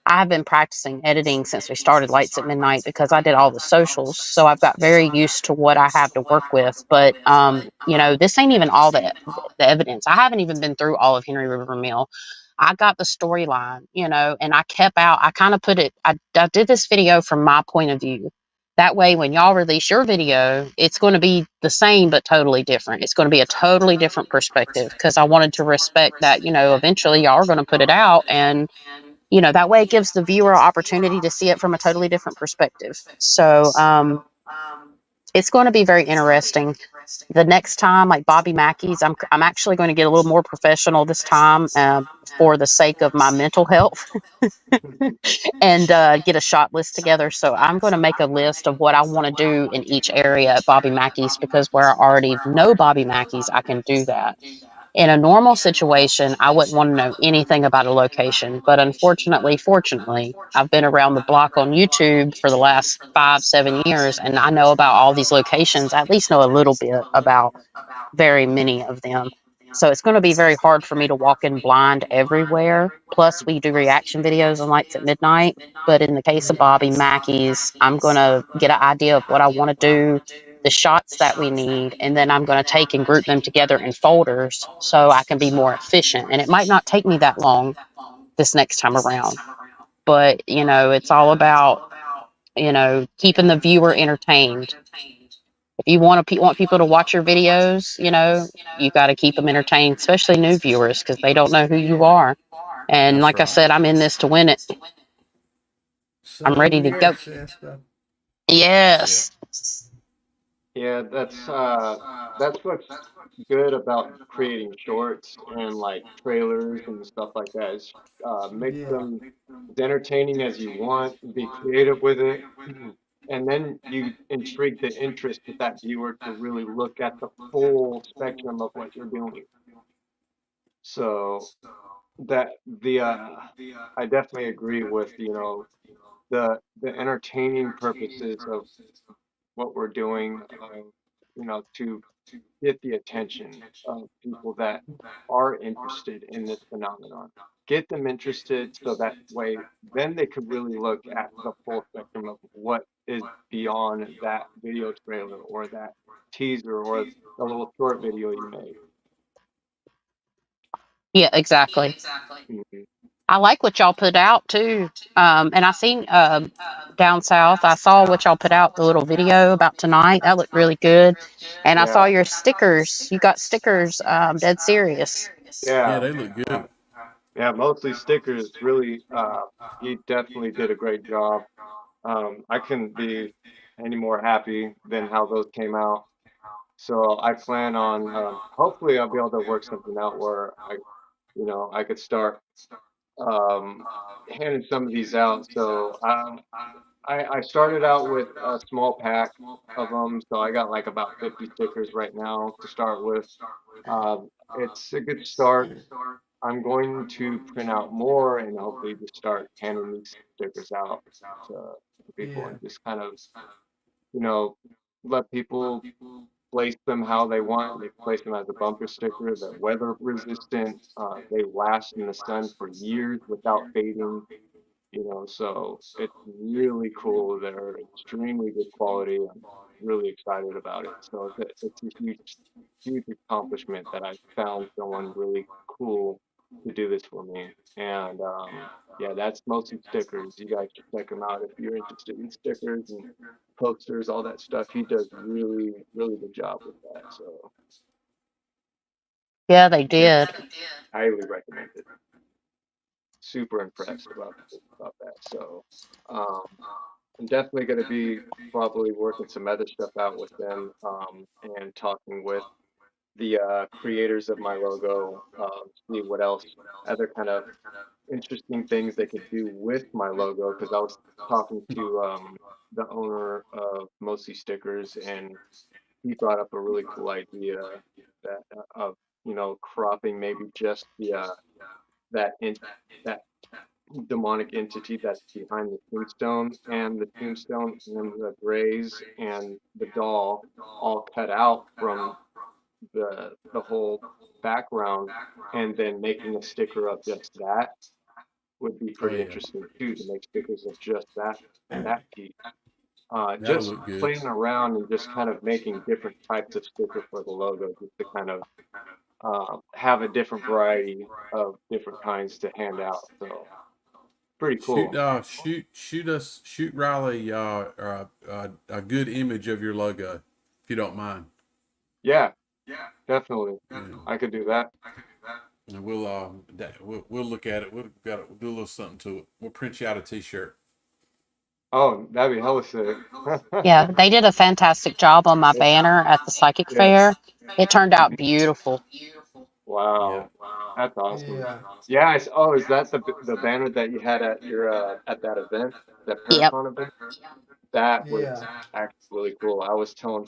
I've been practicing editing since we started Lights at Midnight because I did all the socials. So I've got very used to what I have to work with. But you know, this ain't even all the evidence. I haven't even been through all of Henry River Mill. I got the storyline, you know, and I kept out. I kind of put it. I did this video from my point of view. That way, when y'all release your video, it's going to be the same but totally different. It's going to be a totally different perspective because I wanted to respect that. You know, eventually y'all are going to put it out and you know that way it gives the viewer an opportunity to see it from a totally different perspective. So it's going to be very interesting the next time, like Bobby Mackey's. I'm actually going to get a little more professional this time, for the sake of my mental health, and get a shot list together. So I'm going to make a list of what I want to do in each area at Bobby Mackey's because where I already know Bobby Mackey's, I can do that. In a normal situation, I wouldn't want to know anything about a location, but unfortunately, fortunately, I've been around the block on YouTube for the last 5, 7 years, and I know about all these locations. I at least know a little bit about very many of them. So it's going to be very hard for me to walk in blind everywhere. Plus, we do reaction videos on Lights at Midnight. But in the case of Bobby Mackey's, I'm going to get an idea of what I want to do, the shots that we need, and then I'm going to take and group them together in folders so I can be more efficient. And it might not take me that long this next time around. But, you know, it's all about, you know, keeping the viewer entertained. If you want people to watch your videos, you know, you got to keep them entertained, especially new viewers because they don't know who you are. And That's like I right. said, I'm in this to win it. I'm ready Same to here, go. sister. Yeah. Yes. Yeah, that's what's good about creating shorts and like trailers and stuff like that is make Yeah. them as entertaining as you want, be creative with it, and then you intrigue the interest with that viewer to really look at the full spectrum of what you're doing. So that I definitely agree with, you know, the entertaining purposes of what we're doing, you know, to get the attention of people that are interested in this phenomenon. Get them interested so that way then they could really look at the full spectrum of what is beyond that video trailer or that teaser or the little short video you made. Yeah, exactly. Mhm. I like what y'all put out too. And I seen down south, I saw what y'all put out, the little video about tonight. That looked really good. And I saw Yeah, your stickers. You got stickers, dead serious. Yeah, yeah, they look good. yeah. Mostly stickers. Really, he definitely did a great job. I couldn't be any more happy than how those came out. So I plan on hopefully I'll be able to work something out where you know, I could start um, handing some of these out. So I started out with a small pack of them, so I got like about 50 stickers right now to start with. It's a good start. I'm going to print out more and hopefully just start handing these stickers out to people Yeah. and just kind of, you know, let people place them how they want. They place them as a bumper sticker. They're weather resistant. They last in the sun for years without fading. You know, so it's really cool. They're extremely good quality. I'm really excited about it. So it's a huge accomplishment that I found someone really cool to do this for me. And yeah, that's mostly stickers. You guys should check him out if you're interested in stickers and posters, all that stuff. He does really good job with that. So Yeah, they did. Highly recommend it. Super impressed about that. So, um, I'm definitely going to be probably working some other stuff out with them, and talking with the creators of my logo, see what else, other kind of interesting things they could do with my logo. Because I was talking to the owner of Mostly Stickers, and he brought up a really cool idea that of cropping maybe just the that demonic entity that's behind the tombstone, and the tombstone and the grays and the doll all cut out from the whole background, and then making a sticker of just that would be Oh pretty yeah, interesting too, to make stickers of just that piece. that'll Just look good. playing around and just kind of making different types of sticker for the logo, just to kind of have a different variety of different kinds to hand out. So pretty Shoot, cool. shoot Riley a good image of your logo, if you don't mind. Yeah, definitely. And, I could do that. and we'll look at it. We'll do a little something to it. We'll print you out a T-shirt. Oh, that'd be hella sick. Yeah, they did a fantastic job on my banner at the psychic Yeah. fair. It turned out Mhm. beautiful. Yeah, Wow. That's awesome. Yeah. Yeah, oh, is that the banner that you had at your at that event, that Yep. Paracon event? That was Yeah. actually really cool. I was telling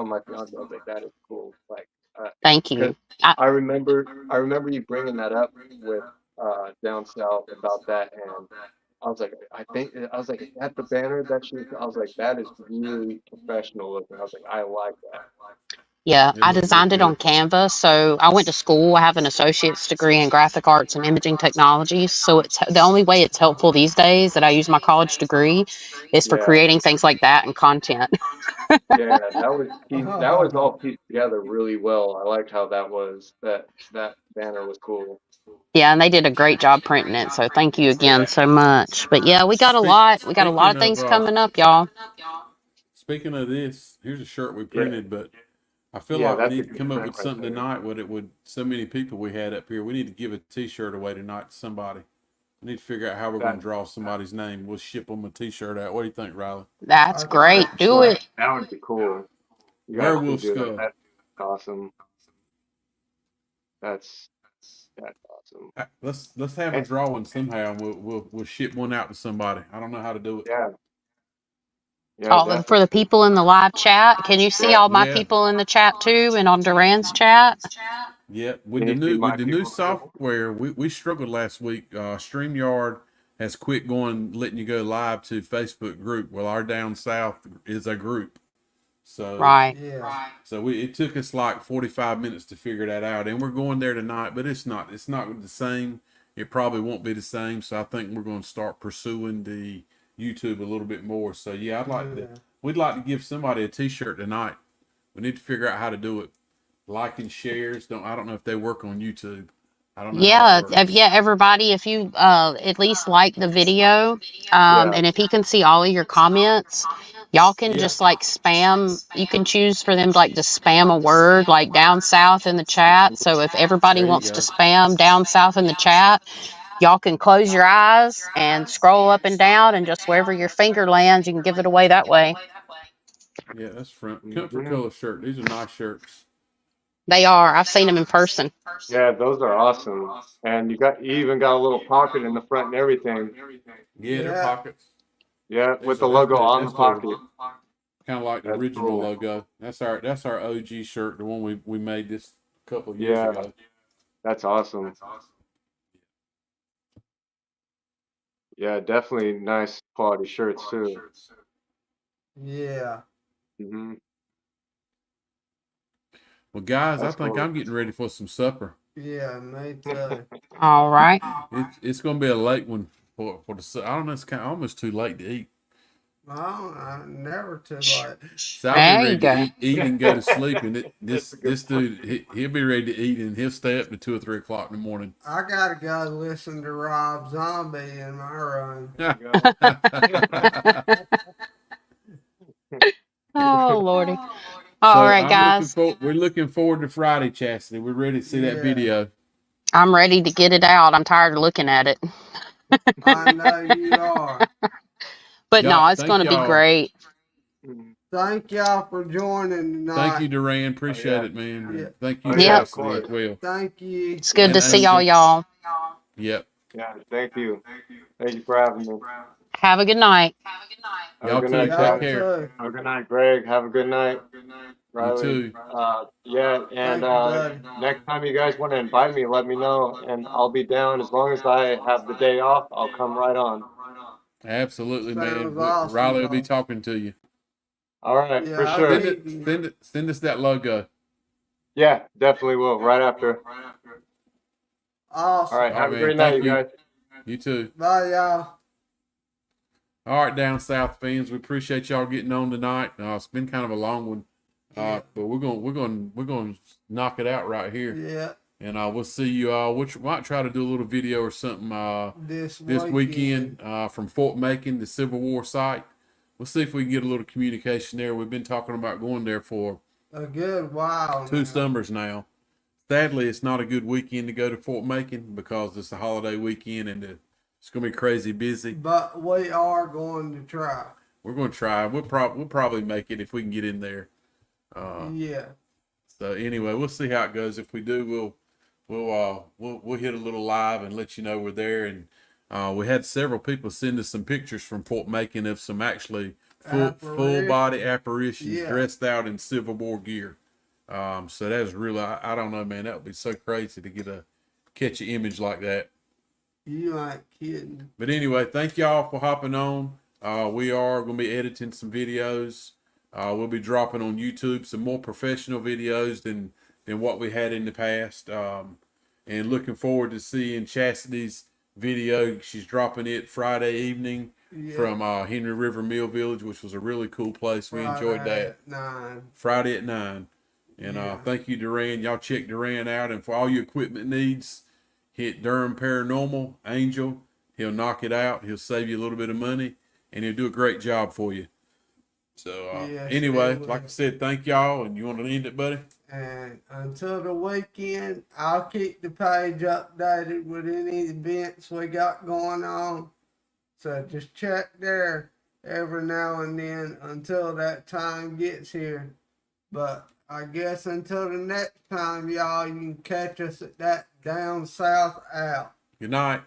my fiance, I was like, that is cool. Like, Thank because you. I, I remember you bringing that up with down south about that, and I was like, is that the banner that she? I was like, that is really professional looking. I was like, I like that. yeah, it I looked real designed it on good. Canva. So I went to school. I have an associate's degree in graphic arts and imaging technologies. So it's the only way it's helpful these days that I use my college degree is for Yeah, creating things like that and content. yeah, that was all pieced together really well. I liked how that banner was cool. Yeah, and they did a great job printing it. So thank you again Yeah, so much. But yeah, we got a Speak, lot. We got a lot speaking of of things coming up, y'all. speaking of this, here's a shirt we yeah, printed, but I feel yeah. like we That's a need to good come up print with right something there. tonight. With it, with so many people we had up here, we need to give a T-shirt away tonight to somebody. We need to figure out how we're going That to draw somebody's name. We'll ship them a T-shirt out. What do you think, Riley? That's I great. think Do so. it. that would be cool. You guys should Werewolf do that. skull. That's awesome. That's that's awesome. Let's have a And drawing somehow, and we'll ship one out to somebody. I don't know how to do it. yeah, yeah, All for the definitely. people in the live chat. Can you see Yeah. all my Yeah, people in the chat too and on Duran's chat? yeah. Can you see With my the new people too? software, we struggled last week. StreamYard has quit letting you go live to Facebook group. Well, our down south is a group, so Right. Yeah. it took us like 45 minutes to figure that out, and we're going there tonight. But it's not the same. It probably won't be the same. So I think we're going to start pursuing the YouTube a little bit more. So yeah, Yeah. we'd like to give somebody a T-shirt tonight. We need to figure out how to do it. Like and shares. I don't know if they work on YouTube. I don't know how that Yeah, works. yeah, everybody, if you at least like the video, Yeah. and if he can see all of your comments, y'all can Yeah, just like spam. You can choose for them to like just spam a word like down south in the chat. So if everybody there you wants to go. spam down south in the chat, y'all can close your eyes and scroll up and down, and just wherever your finger lands, you can give it away that way. Yeah, that's front comfort Hmm. color shirt. These are nice shirts. They are. I've seen them in person. Yeah, those are awesome. And you even got a little pocket in the front and everything. Yeah, they're Yeah. pockets. Yeah, with the That's logo the on the that's the pocket. kind of like the That's original cool. logo. That's our OG shirt, the one we made this a couple of years Yeah, ago. that's awesome. Yeah, definitely nice quality shirts too. Yeah. Hmm. Well, guys, I That's think cool. I'm getting ready for some supper. Yeah. Me too. All right. It's going to be a late one for the. I don't know. It's kind of almost too late to eat. I'm never too late. So I'll be There you ready to go. eat and go to sleep, and That's a good this point. dude he'll be ready to eat, and he'll stay up to 2 or 3 o'clock in the morning. I gotta go listen to Rob Zombie in my room. There you go. Oh, Lordy. All So right, I'm looking guys. forward. we're looking forward to Friday, Chastity. We're ready to see that Yeah. video. I'm ready to get it out. I'm tired of looking at it. I know you are. But no, Y'all, it's going thank to be y'all. great. Mhm. Thank y'all for joining Thank you, tonight. Duran. Oh Appreciate yeah. it, man. Yeah. Thank you, Oh yeah, Yep. of Chastity, as course. well. Thank you. It's good And to see all Angel. y'all. Yep. Yeah, thank you. Thank you for having me. Have a good night. Have a Y'all good too. night, Take Y'all guys. care. too. Have a good night, Greg. Have a good night, You Riley. too. Yeah, and Thank you, buddy. next time you guys want to invite me, let me know, and I'll be down. As long as I have the day off, I'll come right on. Absolutely, man. Sounds awesome, Riley will be bro. talking to you. All right, for Yeah, I sure. need you. Send us that logo. Yeah, definitely will. Right after. All Awesome. right, All right, have a man. great night, Thank you you. guys. You too. Bye, y'all. All right, down south fans, we appreciate y'all getting on tonight. It's been kind of a long one, Yeah. but we're gonna knock it out right here, Yeah. and we'll see you all. We might try to do a little video or something This this weekend. weekend from Fort Macon, the Civil War site. We'll see if we can get a little communication there. We've been talking about going there for A good while 2 now. summers now. Sadly, it's not a good weekend to go to Fort Macon because it's a holiday weekend and it's going to be crazy busy. But we are going to try. We're going to try. We'll probably make it if we can get in there. Yeah. So anyway, we'll see how it goes. If we do, we'll hit a little live and let you know we're there. And we had several people send us some pictures from Fort Macon of some actually full body apparitions Yeah. dressed out in Civil War gear. So that was really, I don't know, man, that would be so crazy to catch an image like that. You ain't kidding. But anyway, thank y'all for hopping on. We are going to be editing some videos. We'll be dropping on YouTube some more professional videos than what we had in the past. And looking forward to seeing Chastity's video. She's dropping it Friday evening Yeah. from Henry River Mill Village, which was a really cool place. We enjoyed that. At 9. Friday at 9. And Yeah. thank you, Duran. Y'all check Duran out. And for all your equipment needs, hit Durham Paranormal, Angel. He'll knock it out. He'll save you a little bit of money, and he'll do a great job for you. So Yes, anyway, he will. like I said, thank y'all. And you want to end it, buddy? And until the weekend, I'll keep the page updated with any events we got going on. So just check there every now and then until that time gets here. But I guess until the next time, y'all, you can catch us at that down south out. Good night.